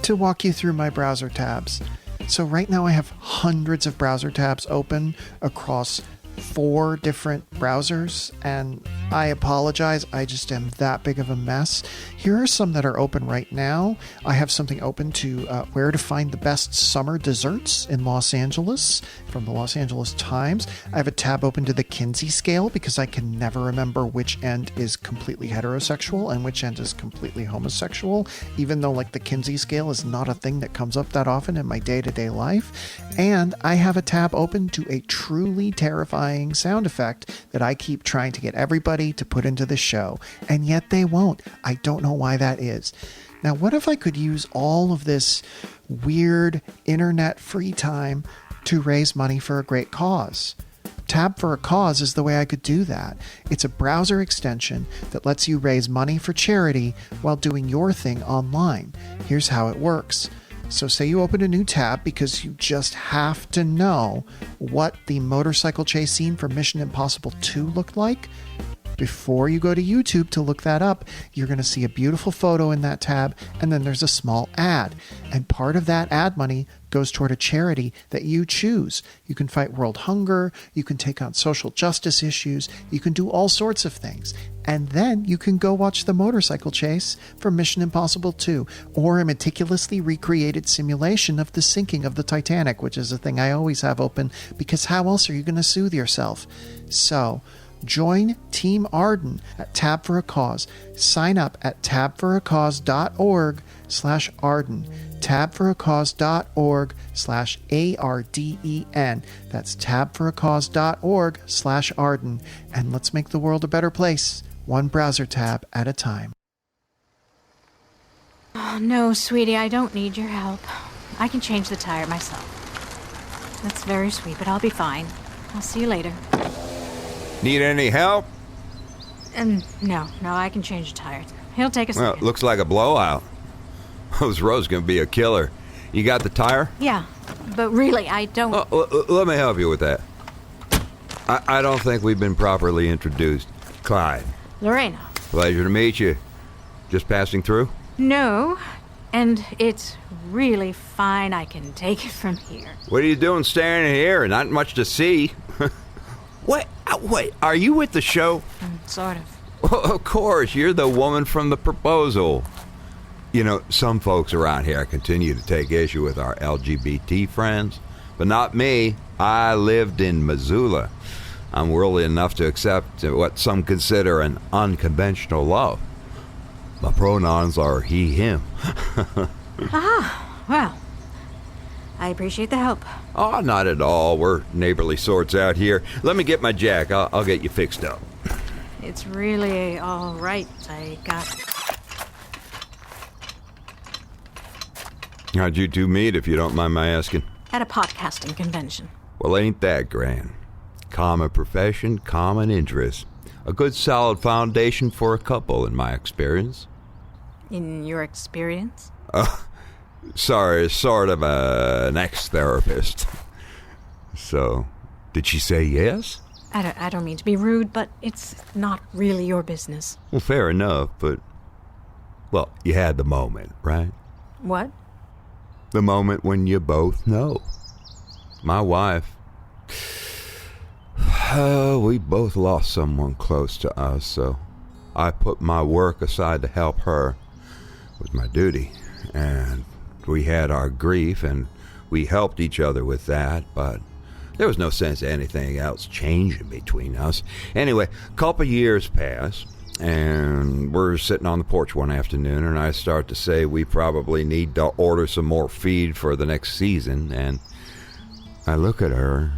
[SPEAKER 1] to walk you through my browser tabs. So right now I have hundreds of browser tabs open across 4 different browsers, and I apologize, I just am that big of a mess. Here are some that are open right now. I have something open to where to find the best summer desserts in Los Angeles from the Los Angeles Times. I have a tab open to the Kinsey scale because I can never remember which end is completely heterosexual and which end is completely homosexual, even though like the Kinsey scale is not a thing that comes up that often in my day-to-day life. And I have a tab open to a truly terrifying sound effect that I keep trying to get everybody to put into the show, and yet they won't. I don't know why that is. Now, what if I could use all of this weird internet free time to raise money for a great cause? Tab for a Cause is the way I could do that. It's a browser extension that lets you raise money for charity while doing your thing online. Here's how it works. So say you open a new tab because you just have to know what the motorcycle chase scene for Mission Impossible 2 looked like. Before you go to YouTube to look that up, you're going to see a beautiful photo in that tab, and then there's a small ad. And part of that ad money goes toward a charity that you choose. You can fight world hunger, you can take on social justice issues, you can do all sorts of things. And then you can go watch the motorcycle chase from Mission Impossible 2, or a meticulously recreated simulation of the sinking of the Titanic, which is a thing I always have open, because how else are you going to soothe yourself? So, join Team Arden at Tab for a Cause. Sign up at tabforacause.org/Arden. tabforacause.org/ARDEN. That's tabforacause.org/Arden. And let's make the world a better place, one browser tab at a time.
[SPEAKER 21] Oh, no, sweetie, I don't need your help. I can change the tire myself. That's very sweet, but I'll be fine. I'll see you later.
[SPEAKER 5] Need any help?
[SPEAKER 21] No, I can change the tire. He'll take a
[SPEAKER 5] Well,
[SPEAKER 21] second.
[SPEAKER 5] looks like a blowout. This road's gonna be a killer. You got the tire?
[SPEAKER 21] Yeah, but really, I don't...
[SPEAKER 5] Let me help you with that. I don't think we've been properly introduced. Clyde.
[SPEAKER 21] Lorena.
[SPEAKER 5] Pleasure to meet you. Just passing through?
[SPEAKER 21] No, and it's really fine. I can take it from here.
[SPEAKER 5] What are you doing standing here? Not much to see. Wait, are you with the show?
[SPEAKER 21] Sort of.
[SPEAKER 5] Well, of course, you're the woman from the proposal. You know, some folks around here continue to take issue with our LGBT friends, but not me. I lived in Missoula. I'm worldly enough to accept what some consider an unconventional love. My pronouns are he, him.
[SPEAKER 21] Well, I appreciate the help.
[SPEAKER 5] Oh, not at all. We're neighborly sorts out here. Let me get my jack. I'll get you fixed up.
[SPEAKER 21] It's really all right. I got...
[SPEAKER 5] How'd you two meet, if you don't mind my asking?
[SPEAKER 21] At a podcasting convention.
[SPEAKER 5] Well, ain't that grand? Common profession, common interest. A good solid foundation for a couple, in my experience.
[SPEAKER 21] In your experience?
[SPEAKER 5] Sorry, sort of an ex-therapist. So, did she say yes?
[SPEAKER 21] I don't mean to be rude, but it's not really your business.
[SPEAKER 5] Well, fair enough, but... Well, you had the moment, right?
[SPEAKER 21] What?
[SPEAKER 5] The moment when you both know. My wife... we both lost someone close to us, so I put my work aside to help her with my duty. And we had our grief, and we helped each other with that, but there was no sense of anything else changing between us. Anyway, a couple years pass, and we're sitting on the porch one afternoon, and I start to say we probably need to order some more feed for the next season, and I look at her,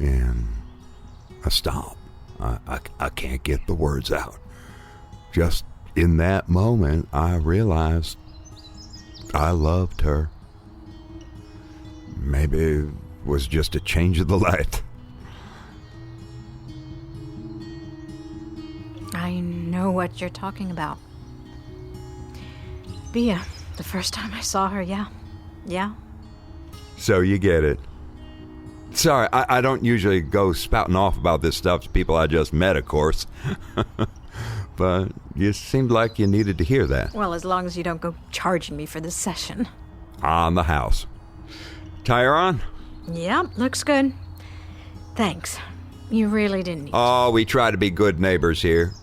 [SPEAKER 5] and I stop. I can't get the words out. Just in that moment, I realized I loved her. Maybe it was just a change of the light.
[SPEAKER 21] I know what you're talking about. Bea, the first time I saw her, yeah.
[SPEAKER 5] So you get it. Sorry, I don't usually go spouting off about this stuff to people I just met, of course. But you seemed like you needed to hear that.
[SPEAKER 21] Well, as long as you don't go charging me for this session.
[SPEAKER 5] On the house. Tire on?
[SPEAKER 21] Yeah, looks good. Thanks. You really didn't need
[SPEAKER 5] Oh, we try to be good neighbors here.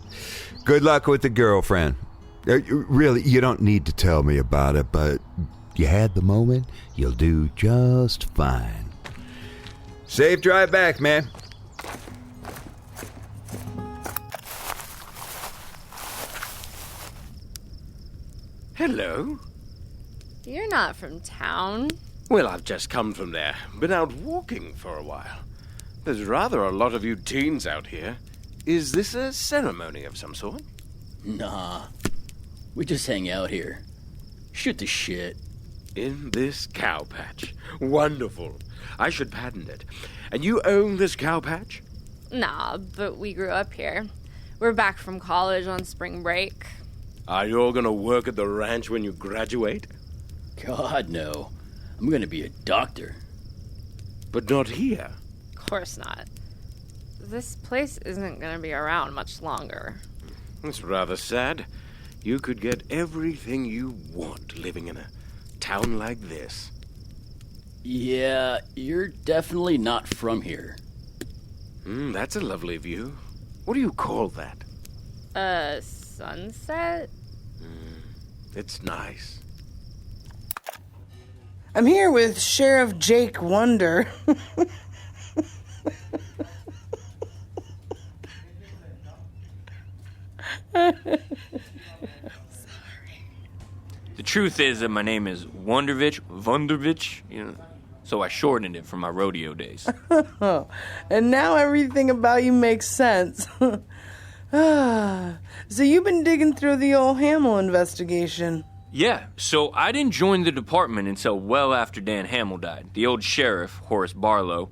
[SPEAKER 5] Good luck with the girlfriend. Really, you don't need to tell me about it, but you had the moment, you'll do just fine. Safe drive back, man.
[SPEAKER 8] Hello.
[SPEAKER 11] You're not from town.
[SPEAKER 8] Well, I've just come from there. Been out walking for a while. There's rather a lot of you teens out here. Is this a ceremony of some sort?
[SPEAKER 22] Nah. We just hang out here. Shoot the shit.
[SPEAKER 8] In this cow patch. Wonderful. I should patent it. And you own this cow patch?
[SPEAKER 11] Nah, but we grew up here. We're back from college on spring break.
[SPEAKER 8] Are you all gonna work at the ranch when you graduate?
[SPEAKER 22] God, no. I'm gonna be a doctor.
[SPEAKER 8] But not here.
[SPEAKER 11] Of course not. this place isn't gonna be around much longer.
[SPEAKER 19] It's rather sad. You could get everything you want living in a town like this.
[SPEAKER 22] Yeah, you're definitely not from here.
[SPEAKER 19] That's a lovely view. What do you call that?
[SPEAKER 11] Sunset?
[SPEAKER 19] It's nice.
[SPEAKER 2] I'm here with Sheriff Jake Wonder.
[SPEAKER 6] The truth is that my name is Wondervich, so I shortened it from my rodeo days.
[SPEAKER 2] And now everything about you makes sense. So you've been digging through the old Hamill investigation.
[SPEAKER 6] Yeah, so I didn't join the department until well after Dan Hamill died. The old sheriff, Horace Barlow,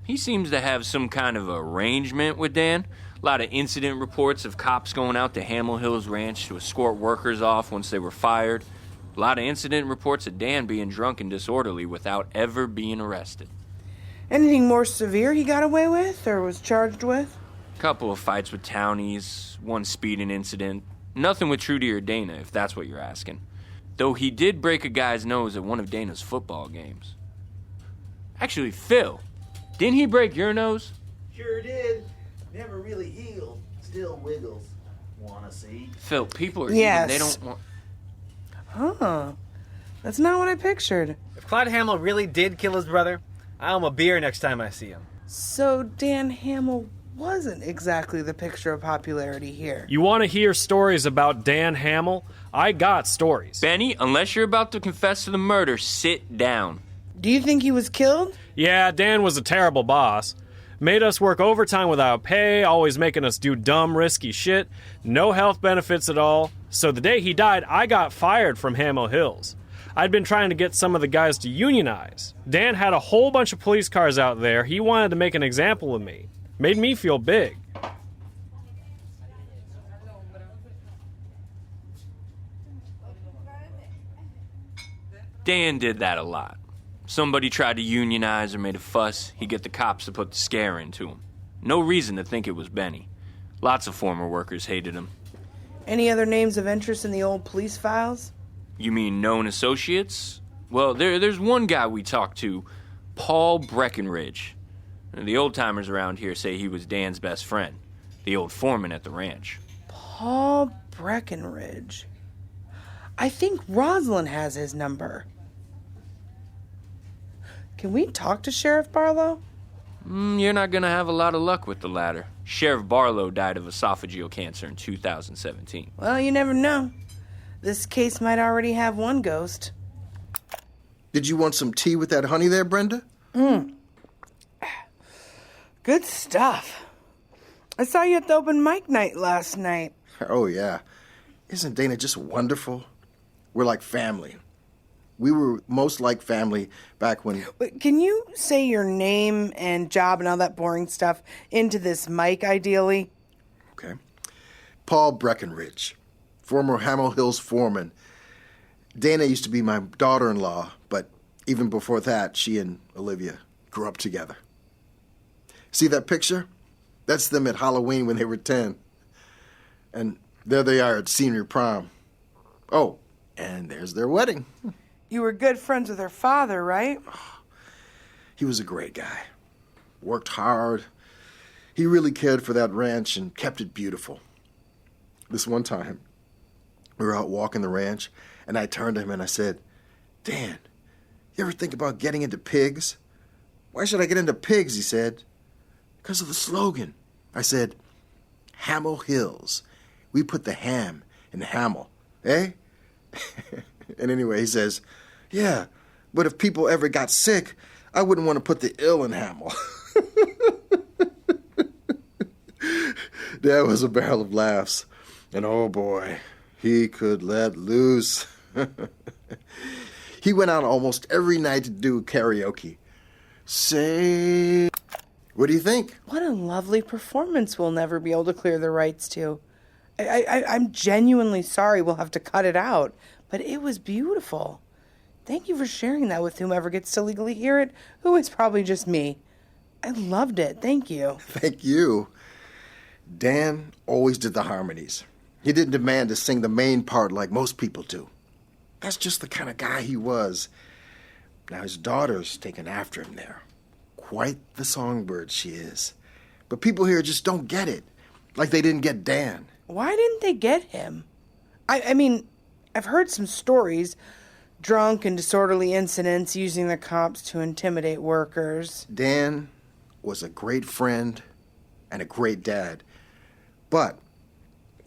[SPEAKER 6] he seems to have some kind of arrangement with Dan. A lot of incident reports of cops going out to Hamill Hills Ranch to escort workers off once they were fired. A lot of incident reports of Dan being drunk and disorderly without ever being arrested.
[SPEAKER 2] Anything more severe he got away with or was charged with?
[SPEAKER 6] Couple of fights with townies, one speeding incident. Nothing with Trudy or Dana, if that's what you're asking. Though he did break a guy's nose at one of Dana's football games. Actually, Phil, didn't he break your nose?
[SPEAKER 3] Sure did. Never really healed. Still wiggles. Wanna see?
[SPEAKER 6] Phil, people are
[SPEAKER 2] Yes.
[SPEAKER 6] they don't want...
[SPEAKER 2] Huh. That's not what I pictured.
[SPEAKER 12] If Clyde Hamill really did kill his brother, I owe him a beer next time I see him.
[SPEAKER 2] So Dan Hamill wasn't exactly the picture of popularity here.
[SPEAKER 23] You want to hear stories about Dan Hamill? I got stories.
[SPEAKER 6] Benny, unless you're about to confess to the murder, sit down.
[SPEAKER 2] Do you think he was killed?
[SPEAKER 23] Yeah, Dan was a terrible boss. Made us work overtime without pay, always making us do dumb, risky shit. No health benefits at all. So the day he died, I got fired from Hamill Hills. I'd been trying to get some of the guys to unionize. Dan had a whole bunch of police cars out there. He wanted to make an example of me. Made me feel big.
[SPEAKER 6] Dan did that a lot. Somebody tried to unionize or made a fuss, he'd get the cops to put the scare into him. No reason to think it was Benny. Lots of former workers hated him.
[SPEAKER 2] Any other names of interest in the old police files?
[SPEAKER 6] You mean known associates? Well, there's one guy we talked to, Paul Breckenridge. The old-timers around here say he was Dan's best friend, the old foreman at the ranch.
[SPEAKER 2] Paul Breckenridge. I think Rosalind has his number. Can we talk to Sheriff Barlow?
[SPEAKER 6] You're not going to have a lot of luck with the latter. Sheriff Barlow died of esophageal cancer in 2017.
[SPEAKER 2] Well, you never know. This case might already have one ghost.
[SPEAKER 20] Did you want some tea with that honey there, Brenda?
[SPEAKER 2] Good stuff. I saw you at the open mic night last night.
[SPEAKER 20] Oh, yeah. Isn't Dana just wonderful? We're like family. We were most like family back when...
[SPEAKER 2] But can you say your name and job and all that boring stuff into this mic, ideally?
[SPEAKER 20] Okay. Paul Breckenridge, former Hamill Hills foreman. Dana used to be my daughter-in-law, but even before that, she and Olivia grew up together. See that picture? That's them at Halloween when they were 10. And there they are at senior prom. Oh, and there's their wedding.
[SPEAKER 2] You were good friends with her father, right?
[SPEAKER 20] He was a great guy. Worked hard. He really cared for that ranch and kept it beautiful. This one time, we were out walking the ranch, and I turned to him and I said, Dan, you ever think about getting into pigs? Why should I get into pigs, he said. Because of the slogan. I said, Hamill Hills. We put the ham in Hamill, eh? And anyway, he says, yeah, but if people ever got sick, I wouldn't want to put the ill in Hamill. That was a barrel of laughs. And oh boy, he could let loose. He went out almost every night to do karaoke. Say, what do you think?
[SPEAKER 2] What a lovely performance we'll never be able to clear the rights to. I'm genuinely sorry we'll have to cut it out, but it was beautiful. Thank you for sharing that with whomever gets to legally hear it, who is probably just me. I loved it. Thank you.
[SPEAKER 20] Thank you. Dan always did the harmonies. He didn't demand to sing the main part like most people do. That's just the kind of guy he was. Now his daughter's taken after him there. Quite the songbird she is. But people here just don't get it. Like they didn't get Dan.
[SPEAKER 2] Why didn't they get him? I mean, I've heard some stories. Drunk and disorderly incidents using the cops to intimidate workers.
[SPEAKER 20] Dan was a great friend and a great dad. But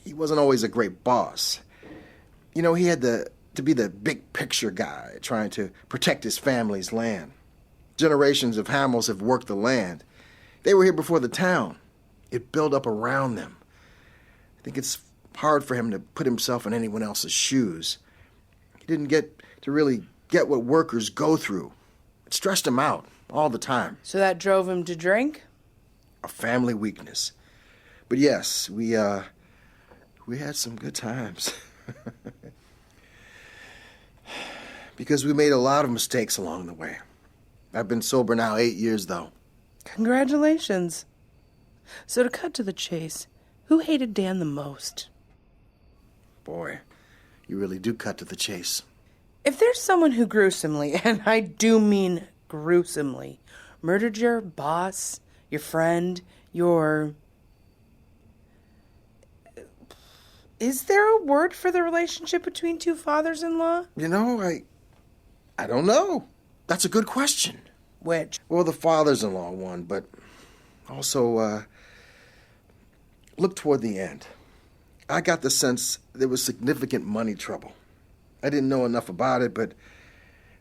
[SPEAKER 20] he wasn't always a great boss. You know, he had to be the big picture guy trying to protect his family's land. Generations of Hamills have worked the land. They were here before the town. It built up around them. I think it's hard for him to put himself in anyone else's shoes. He didn't get to really get what workers go through. It stressed him out all the time.
[SPEAKER 2] So that drove him to drink?
[SPEAKER 20] A family weakness. But yes, we had some good times. Because we made a lot of mistakes along the way. I've been sober now 8 years, though.
[SPEAKER 2] Congratulations. So to cut to the chase, who hated Dan the most?
[SPEAKER 20] Boy, you really do cut to the chase.
[SPEAKER 2] If there's someone who gruesomely, and I do mean gruesomely, murdered your boss, your friend, your... Is there a word for the relationship between two fathers-in-law?
[SPEAKER 20] You know, I don't know. That's a good question.
[SPEAKER 2] Which?
[SPEAKER 20] Well, the fathers-in-law one, but also, look toward the end. I got the sense there was significant money trouble. I didn't know enough about it, but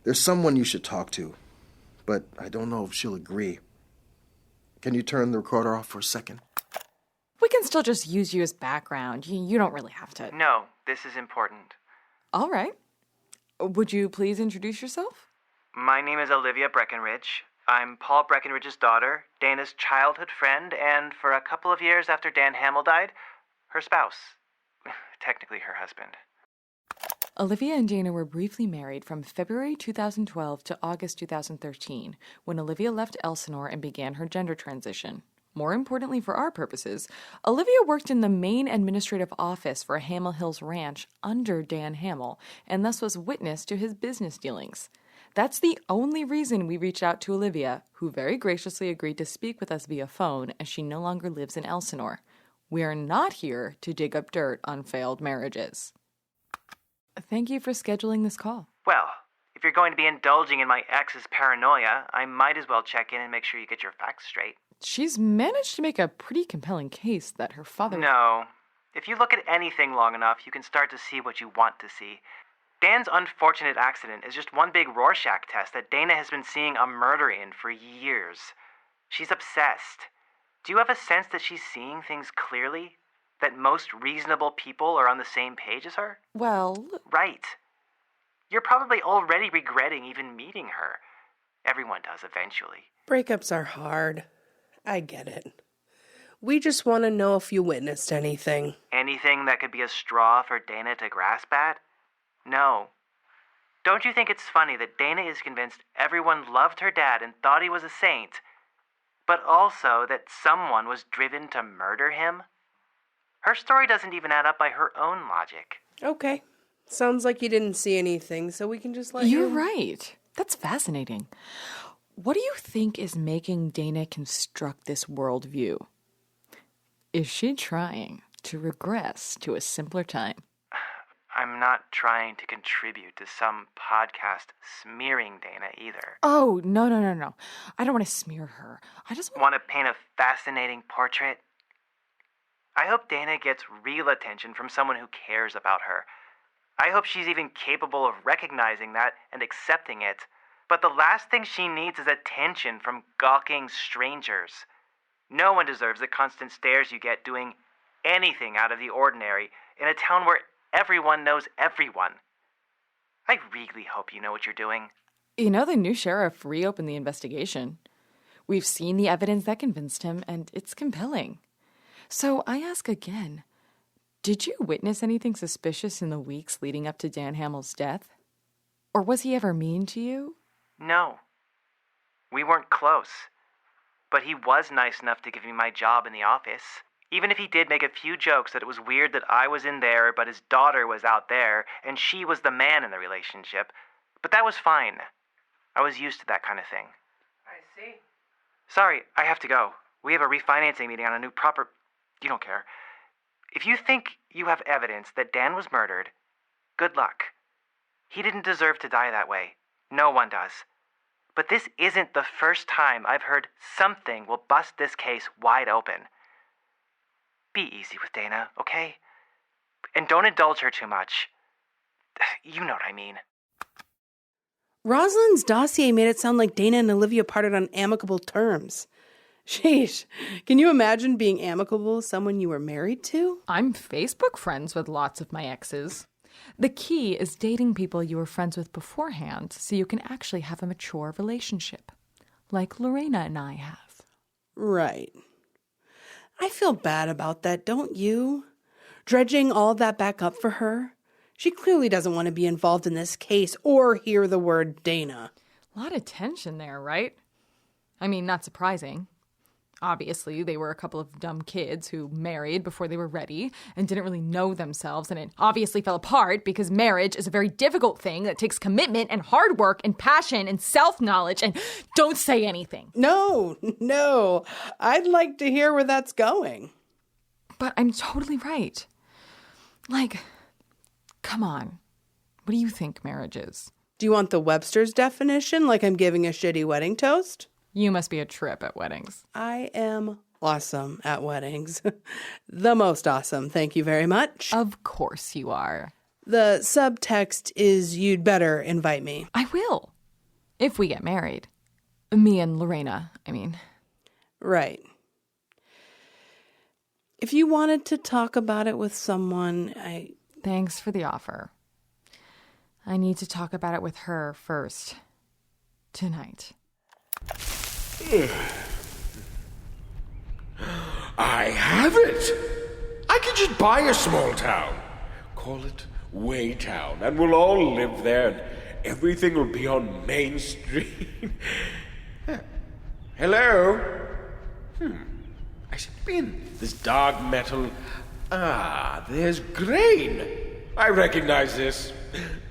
[SPEAKER 20] there's someone you should talk to. But I don't know if she'll agree. Can you turn the recorder off for a second?
[SPEAKER 10] We can still just use you as background. You don't really have to.
[SPEAKER 13] No, this is important.
[SPEAKER 10] All right. Would you please introduce yourself?
[SPEAKER 13] My name is Olivia Breckenridge. I'm Paul Breckenridge's daughter, Dana's childhood friend, and for a couple of years after Dan Hamill died, her spouse. Technically her husband.
[SPEAKER 10] Olivia and Dana were briefly married from February 2012 to August 2013, when Olivia left Elsinore and began her gender transition. More importantly for our purposes, Olivia worked in the main administrative office for Hamill Hills Ranch under Dan Hamill, and thus was witness to his business dealings. That's the only reason we reached out to Olivia, who very graciously agreed to speak with us via phone as she no longer lives in Elsinore. We are not here to dig up dirt on failed marriages. Thank you for scheduling this call.
[SPEAKER 13] Well, if you're going to be indulging in my ex's paranoia, I might as well check in and make sure you get your facts straight.
[SPEAKER 10] She's managed to make a pretty compelling case that her father...
[SPEAKER 13] No. If you look at anything long enough, you can start to see what you want to see. Dan's unfortunate accident is just one big Rorschach test that Dana has been seeing a murder in for years. She's obsessed. Do you have a sense that she's seeing things clearly? That most reasonable people are on the same page as her?
[SPEAKER 10] Well...
[SPEAKER 13] Right. You're probably already regretting even meeting her. Everyone does eventually.
[SPEAKER 2] Breakups are hard. I get it. We just want to know if you witnessed anything.
[SPEAKER 13] Anything that could be a straw for Dana to grasp at? No. Don't you think it's funny that Dana is convinced everyone loved her dad and thought he was a saint, but also that someone was driven to murder him? Her story doesn't even add up by her own logic.
[SPEAKER 2] Okay. Sounds like you didn't see anything, so we can just let you...
[SPEAKER 10] You're right. That's fascinating. What do you think is making Dana construct this worldview? Is she trying to regress to a simpler time?
[SPEAKER 13] I'm not trying to contribute to some podcast smearing Dana either.
[SPEAKER 10] Oh, no. I don't want to smear her. I just
[SPEAKER 13] want to paint a fascinating portrait. I hope Dana gets real attention from someone who cares about her. I hope she's even capable of recognizing that and accepting it. But the last thing she needs is attention from gawking strangers. No one deserves the constant stares you get doing anything out of the ordinary in a town where everyone knows everyone. I really hope you know what you're doing.
[SPEAKER 10] You know, the new sheriff reopened the investigation. We've seen the evidence that convinced him, and it's compelling. So I ask again, did you witness anything suspicious in the weeks leading up to Dan Hamill's death? Or was he ever mean to you?
[SPEAKER 13] No. We weren't close. but he was nice enough to give me my job in the office. Even if he did make a few jokes that it was weird that I was in there, but his daughter was out there, and she was the man in the relationship. But that was fine. I was used to that kind of thing.
[SPEAKER 2] I see.
[SPEAKER 13] Sorry, I have to go. We have a refinancing meeting on a new proper... You don't care. If you think you have evidence that Dan was murdered, good luck. He didn't deserve to die that way. No one does. But this isn't the first time I've heard something will bust this case wide open. Be easy with Dana, okay? And don't indulge her too much. You know what I mean.
[SPEAKER 2] Rosalind's dossier made it sound like Dana and Olivia parted on amicable terms. Sheesh. Can you imagine being amicable with someone you were married to?
[SPEAKER 10] I'm Facebook friends with lots of my exes. The key is dating people you were friends with beforehand so you can actually have a mature relationship, like Lorena and I have.
[SPEAKER 2] Right. I feel bad about that, don't you? Dredging all that back up for her. She clearly doesn't want to be involved in this case or hear the word Dana.
[SPEAKER 10] A lot of tension there, right? I mean, not surprising. Obviously, they were a couple of dumb kids who married before they were ready and didn't really know themselves, and it obviously fell apart because marriage is a very difficult thing that takes commitment and hard work and passion and self-knowledge, and don't say anything.
[SPEAKER 2] No. I'd like to hear where that's going.
[SPEAKER 10] But I'm totally right. Like, come on. What do you think marriage is?
[SPEAKER 2] Do you want the Webster's definition, like I'm giving a shitty wedding toast?
[SPEAKER 10] You must be a trip at weddings.
[SPEAKER 2] I am awesome at weddings. The most awesome, thank you very much.
[SPEAKER 10] Of course you are.
[SPEAKER 2] The subtext is you'd better invite me.
[SPEAKER 10] I will. If we get married. Me and Lorena, I mean.
[SPEAKER 2] Right. If you wanted to talk about it with someone,
[SPEAKER 10] Thanks for the offer. I need to talk about it with her first. Tonight.
[SPEAKER 8] I have it! I can just buy a small town. Call it Waytown, and we'll all live there, and everything will be on Main Street. Hello? I should be in this dark metal. Ah, there's grain. I recognize this.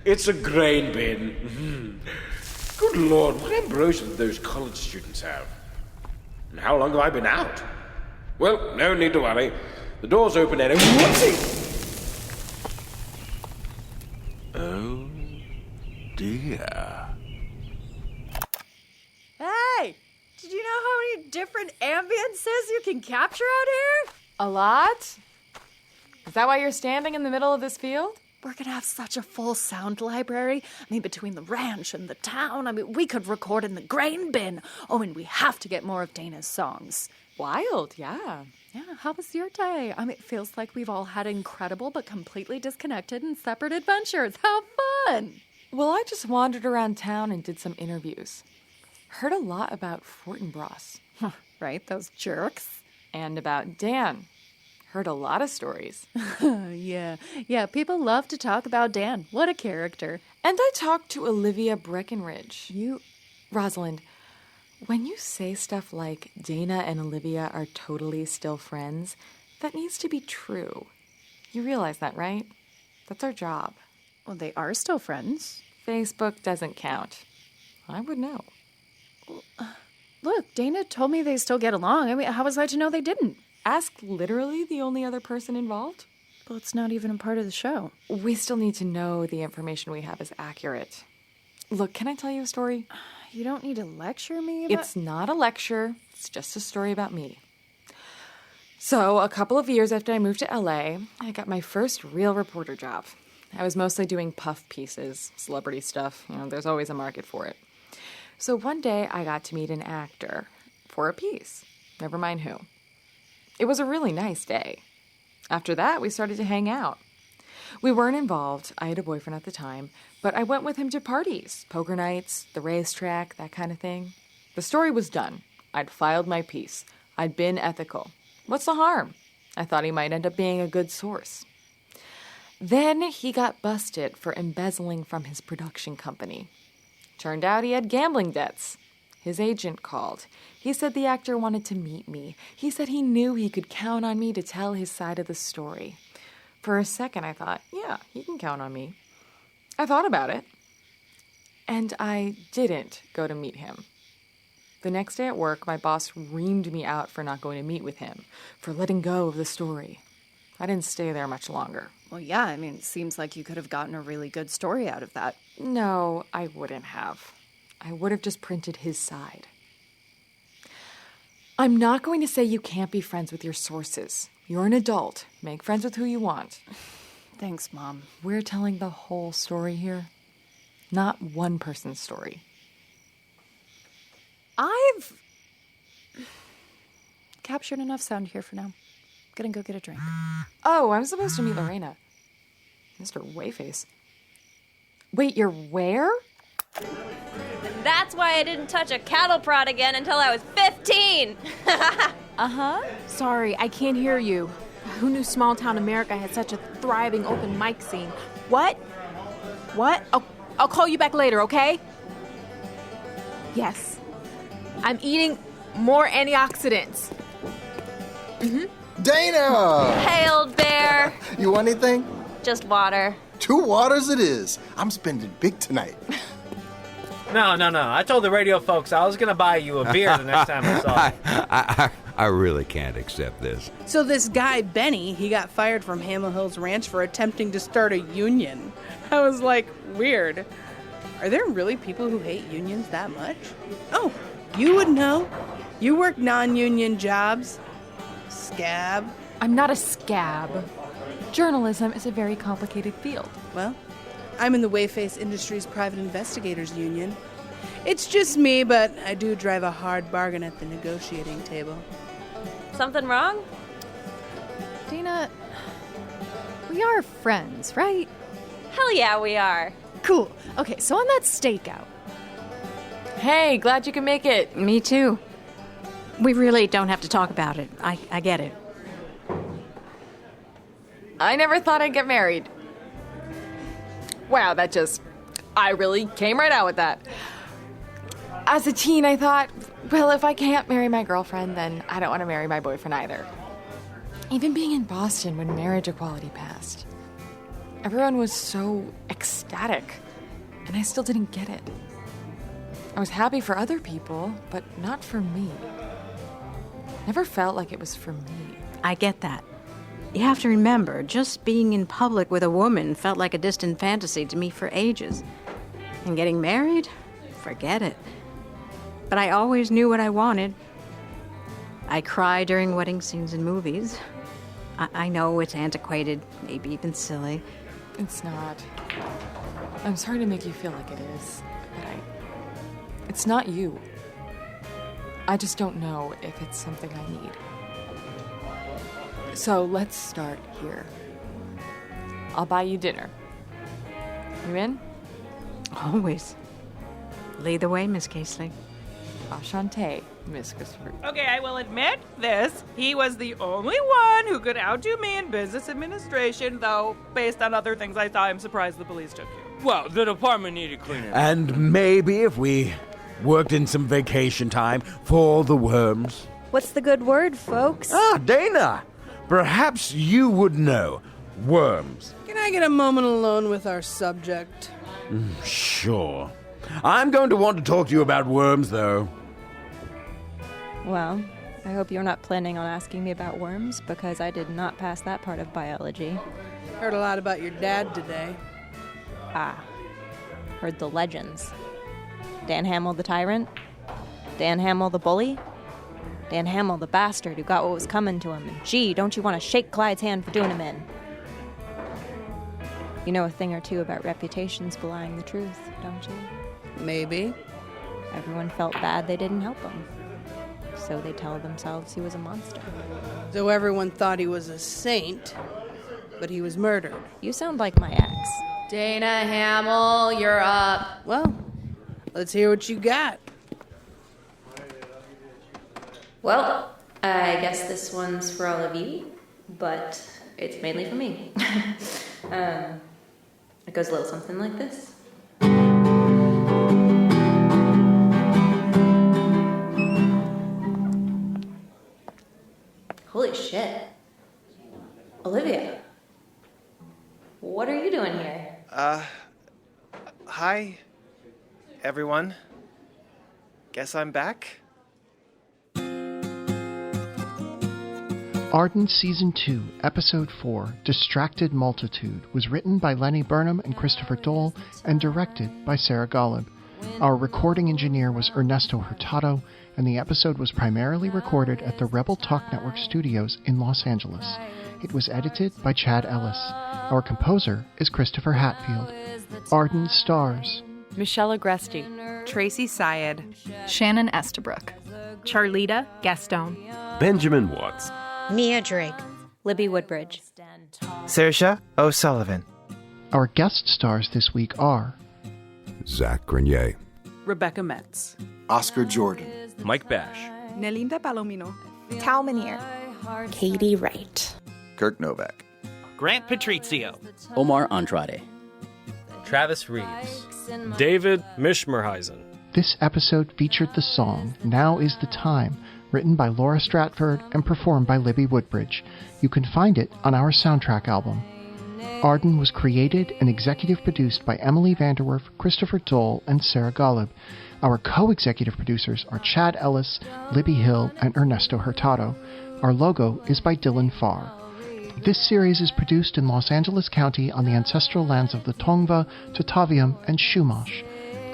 [SPEAKER 8] It's a grain bin. Good Lord, what ambrosia do those college students have? And how long have I been out? Well, no need to worry. The door's open and whoopsie! Oh, dear.
[SPEAKER 18] Hey! Did you know how many different ambiences you can capture out here?
[SPEAKER 10] A lot? Is that why you're standing in the middle of this field?
[SPEAKER 18] We're gonna have such a full sound library. I mean, between the ranch and the town, we could record in the grain bin. Oh, and we have to get more of Dana's songs.
[SPEAKER 10] Wild, yeah.
[SPEAKER 18] Yeah, how was your day? It feels like we've all had incredible but completely disconnected and separate adventures. How fun!
[SPEAKER 10] Well, I just wandered around town and did some interviews. Heard a lot about Fortinbras.
[SPEAKER 18] Right, those jerks.
[SPEAKER 10] And about Dan. Heard a lot of stories.
[SPEAKER 18] Yeah, people love to talk about Dan. What a character.
[SPEAKER 10] And I talked to Olivia Breckenridge. Rosalind, when you say stuff like Dana and Olivia are totally still friends, that needs to be true. You realize that, right? That's our job.
[SPEAKER 18] Well, they are still friends.
[SPEAKER 10] Facebook doesn't count. I would know.
[SPEAKER 18] Look, Dana told me they still get along. How was I to know they didn't?
[SPEAKER 10] Ask literally the only other person involved?
[SPEAKER 18] Well, it's not even a part of the show.
[SPEAKER 10] We still need to know the information we have is accurate. Look, can I tell you a story?
[SPEAKER 18] You don't need to lecture me about...
[SPEAKER 10] It's not a lecture. It's just a story about me. So, a couple of years after I moved to LA, I got my first real reporter job. I was mostly doing puff pieces, celebrity stuff. There's always a market for it. So one day, I got to meet an actor for a piece. Never mind who. It was a really nice day. After that, we started to hang out. We weren't involved. I had a boyfriend at the time, but I went with him to parties, poker nights, the racetrack, that kind of thing. The story was done. I'd filed my piece. I'd been ethical. What's the harm? I thought he might end up being a good source. Then he got busted for embezzling from his production company. Turned out he had gambling debts. His agent called. He said the actor wanted to meet me. He said he knew he could count on me to tell his side of the story. For a second, I thought, yeah, he can count on me. I thought about it. And I didn't go to meet him. The next day at work, my boss reamed me out for not going to meet with him, for letting go of the story. I didn't stay there much longer.
[SPEAKER 18] Well, yeah, I mean, it seems like you could have gotten a really good story out of that.
[SPEAKER 10] No, I wouldn't have. I would have just printed his side. I'm not going to say you can't be friends with your sources. You're an adult. Make friends with who you want.
[SPEAKER 18] Thanks, Mom.
[SPEAKER 10] We're telling the whole story here, not one person's story.
[SPEAKER 18] I've captured enough sound here for now. Gonna go get a drink.
[SPEAKER 10] Oh, I'm supposed to meet Lorena. Mr. Wheyface. Wait, you're where?
[SPEAKER 4] That's why I didn't touch a cattle prod again until I was 15.
[SPEAKER 21] Uh-huh. Sorry, I can't hear you. Who knew small town America had such a thriving open mic scene? What? What? I'll call you back later, okay? Yes. I'm eating more antioxidants. Mm-hmm.
[SPEAKER 20] Dana!
[SPEAKER 4] Hey, old bear.
[SPEAKER 20] You want anything?
[SPEAKER 4] Just water.
[SPEAKER 20] 2 waters it is. I'm spending big tonight.
[SPEAKER 12] No. I told the radio folks I was going to buy you a beer the next time I saw you.
[SPEAKER 5] I really can't accept this.
[SPEAKER 2] So this guy, Benny, he got fired from Hamill Hills Ranch for attempting to start a union. I was like, weird. Are there really people who hate unions that much? Oh, you would know. You work non-union jobs. Scab.
[SPEAKER 10] I'm not a scab. Journalism is a very complicated field.
[SPEAKER 2] Well, I'm in the Wheyface Industries Private Investigators Union. It's just me, but I do drive a hard bargain at the negotiating table.
[SPEAKER 4] Something wrong?
[SPEAKER 18] Dana, we are friends, right?
[SPEAKER 4] Hell yeah, we are.
[SPEAKER 18] Cool. Okay, so on that stakeout.
[SPEAKER 10] Hey, glad you can make it.
[SPEAKER 21] Me too. We really don't have to talk about it. I get it.
[SPEAKER 10] I never thought I'd get married. Wow, I really came right out with that. As a teen, I thought, well, if I can't marry my girlfriend, then I don't want to marry my boyfriend either. Even being in Boston when marriage equality passed, everyone was so ecstatic, and I still didn't get it. I was happy for other people, but not for me. Never felt like it was for me.
[SPEAKER 21] I get that. You have to remember, just being in public with a woman felt like a distant fantasy to me for ages. And getting married? Forget it. But I always knew what I wanted. I cry during wedding scenes in movies. I know it's antiquated, maybe even silly.
[SPEAKER 10] It's not. I'm sorry to make you feel like it is, but it's not you. I just don't know if it's something I need. So let's start here. I'll buy you dinner. You in?
[SPEAKER 21] Always. Lead the way, Miss Casely.
[SPEAKER 10] Enchanté, Miss Christopher.
[SPEAKER 17] Okay, I will admit this. He was the only one who could outdo me in business administration, though, based on other things I saw, I'm surprised the police took you.
[SPEAKER 6] Well, the department needed cleaning.
[SPEAKER 8] And maybe if we worked in some vacation time for the worms.
[SPEAKER 4] What's the good word, folks?
[SPEAKER 8] Ah, Dana! Perhaps you would know. Worms.
[SPEAKER 2] Can I get a moment alone with our subject?
[SPEAKER 8] Sure. I'm going to want to talk to you about worms, though.
[SPEAKER 4] Well, I hope you're not planning on asking me about worms, because I did not pass that part of biology.
[SPEAKER 2] Heard a lot about your dad today.
[SPEAKER 4] Heard the legends. Dan Hamill the tyrant, Dan Hamill the bully, Dan Hamill the bastard who got what was coming to him, and gee, don't you want to shake Clyde's hand for doing him in? You know a thing or two about reputations belying the truth, don't you?
[SPEAKER 2] Maybe.
[SPEAKER 4] Everyone felt bad they didn't help him, so they tell themselves he was a monster.
[SPEAKER 2] So everyone thought he was a saint, but he was murdered.
[SPEAKER 4] You sound like my ex.
[SPEAKER 18] Dana Hamill, you're up.
[SPEAKER 2] Well, let's hear what you got.
[SPEAKER 4] Well, I guess this one's for all of you, but it's mainly for me. It goes a little something like this. Holy shit. Olivia, what are you doing here?
[SPEAKER 9] Hi, everyone. Guess I'm back?
[SPEAKER 1] Arden Season 2, Episode 4, Distracted Multitude, was written by Lenny Burnham and Christopher Dole and directed by Sara Ghaleb. Our recording engineer was Ernesto Hurtado, and the episode was primarily recorded at the Rebel Talk Network studios in Los Angeles. It was edited by Chad Ellis. Our composer is Christopher Hatfield. Arden stars
[SPEAKER 14] Michelle Agresti,
[SPEAKER 15] Tracey Syed,
[SPEAKER 7] Shannon Estabrook,
[SPEAKER 15] Charlita, Gaston,
[SPEAKER 24] Benjamin Watts,
[SPEAKER 25] Mia Drake,
[SPEAKER 4] Libby Woodbridge,
[SPEAKER 26] Saoirse O'Sullivan.
[SPEAKER 1] Our guest stars this week are
[SPEAKER 5] Zach Grenier,
[SPEAKER 17] Rebecca Metz,
[SPEAKER 20] Oscar Jordan,
[SPEAKER 6] Mike Bash,
[SPEAKER 27] Nelinda Palomino,
[SPEAKER 16] Tal Manier,
[SPEAKER 27] Katie Wright,
[SPEAKER 28] Kirk Novak,
[SPEAKER 29] Grant Patrizio,
[SPEAKER 22] Omar Andrade,
[SPEAKER 12] Travis Reeves,
[SPEAKER 23] David Mishmerheisen.
[SPEAKER 1] This episode featured the song Now Is the Time, written by Laura Stratford and performed by Libby Woodbridge. You can find it on our soundtrack album. Arden was created and executive produced by Emily Vanderwerf, Christopher Dole, and Sara Ghaleb. Our co-executive producers are Chad Ellis, Libby Hill, and Ernesto Hurtado. Our logo is by Dylan Farr. This series is produced in Los Angeles County on the ancestral lands of the Tongva, Tataviam, and Chumash.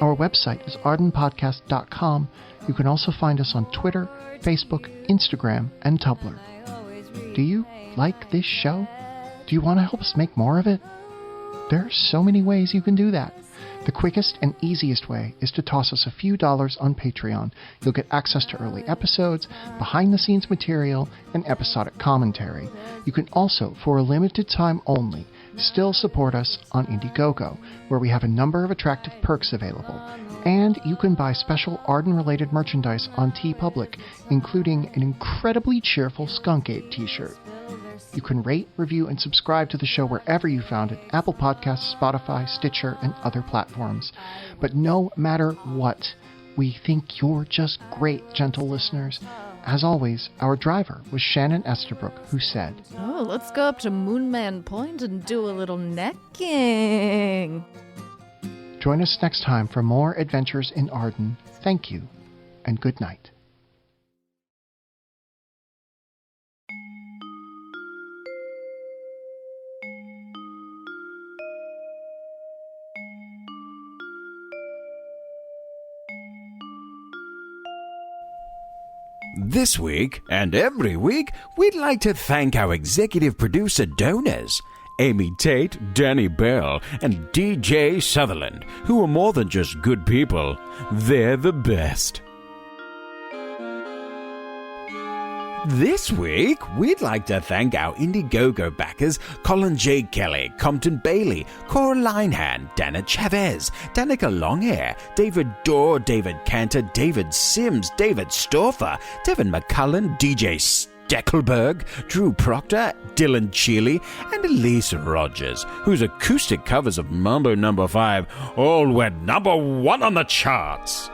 [SPEAKER 1] Our website is ardenpodcast.com. You can also find us on Twitter, Facebook, Instagram, and Tumblr. Do you like this show? Do you want to help us make more of it? There are so many ways you can do that. The quickest and easiest way is to toss us a few dollars on Patreon. You'll get access to early episodes, behind-the-scenes material, and episodic commentary. You can also, for a limited time only, still support us on Indiegogo, where we have a number of attractive perks available. And you can buy special Arden-related merchandise on TeePublic, including an incredibly cheerful Skunk Ape t-shirt. You can rate, review, and subscribe to the show wherever you found it, Apple Podcasts, Spotify, Stitcher, and other platforms. But no matter what, we think you're just great, gentle listeners. As always, our driver was Shannon Estabrook, who said,
[SPEAKER 7] "Oh, let's go up to Moonman Point and do a little necking."
[SPEAKER 1] Join us next time for more adventures in Arden. Thank you, and good night.
[SPEAKER 8] This week, and every week, we'd like to thank our executive producer donors, Amy Tate, Danny Bell, and DJ Sutherland, who are more than just good people. They're the best. This week, we'd like to thank our Indiegogo backers Colin J. Kelly, Compton Bailey, Cora Linehan, Dana Chavez, Danica Longhair, David Dorr, David Cantor, David Sims, David Storfer, Devin McCullen, DJ Steckelberg, Drew Proctor, Dylan Cheely, and Elise Rogers, whose acoustic covers of Mambo No. 5 all went #1 on the charts.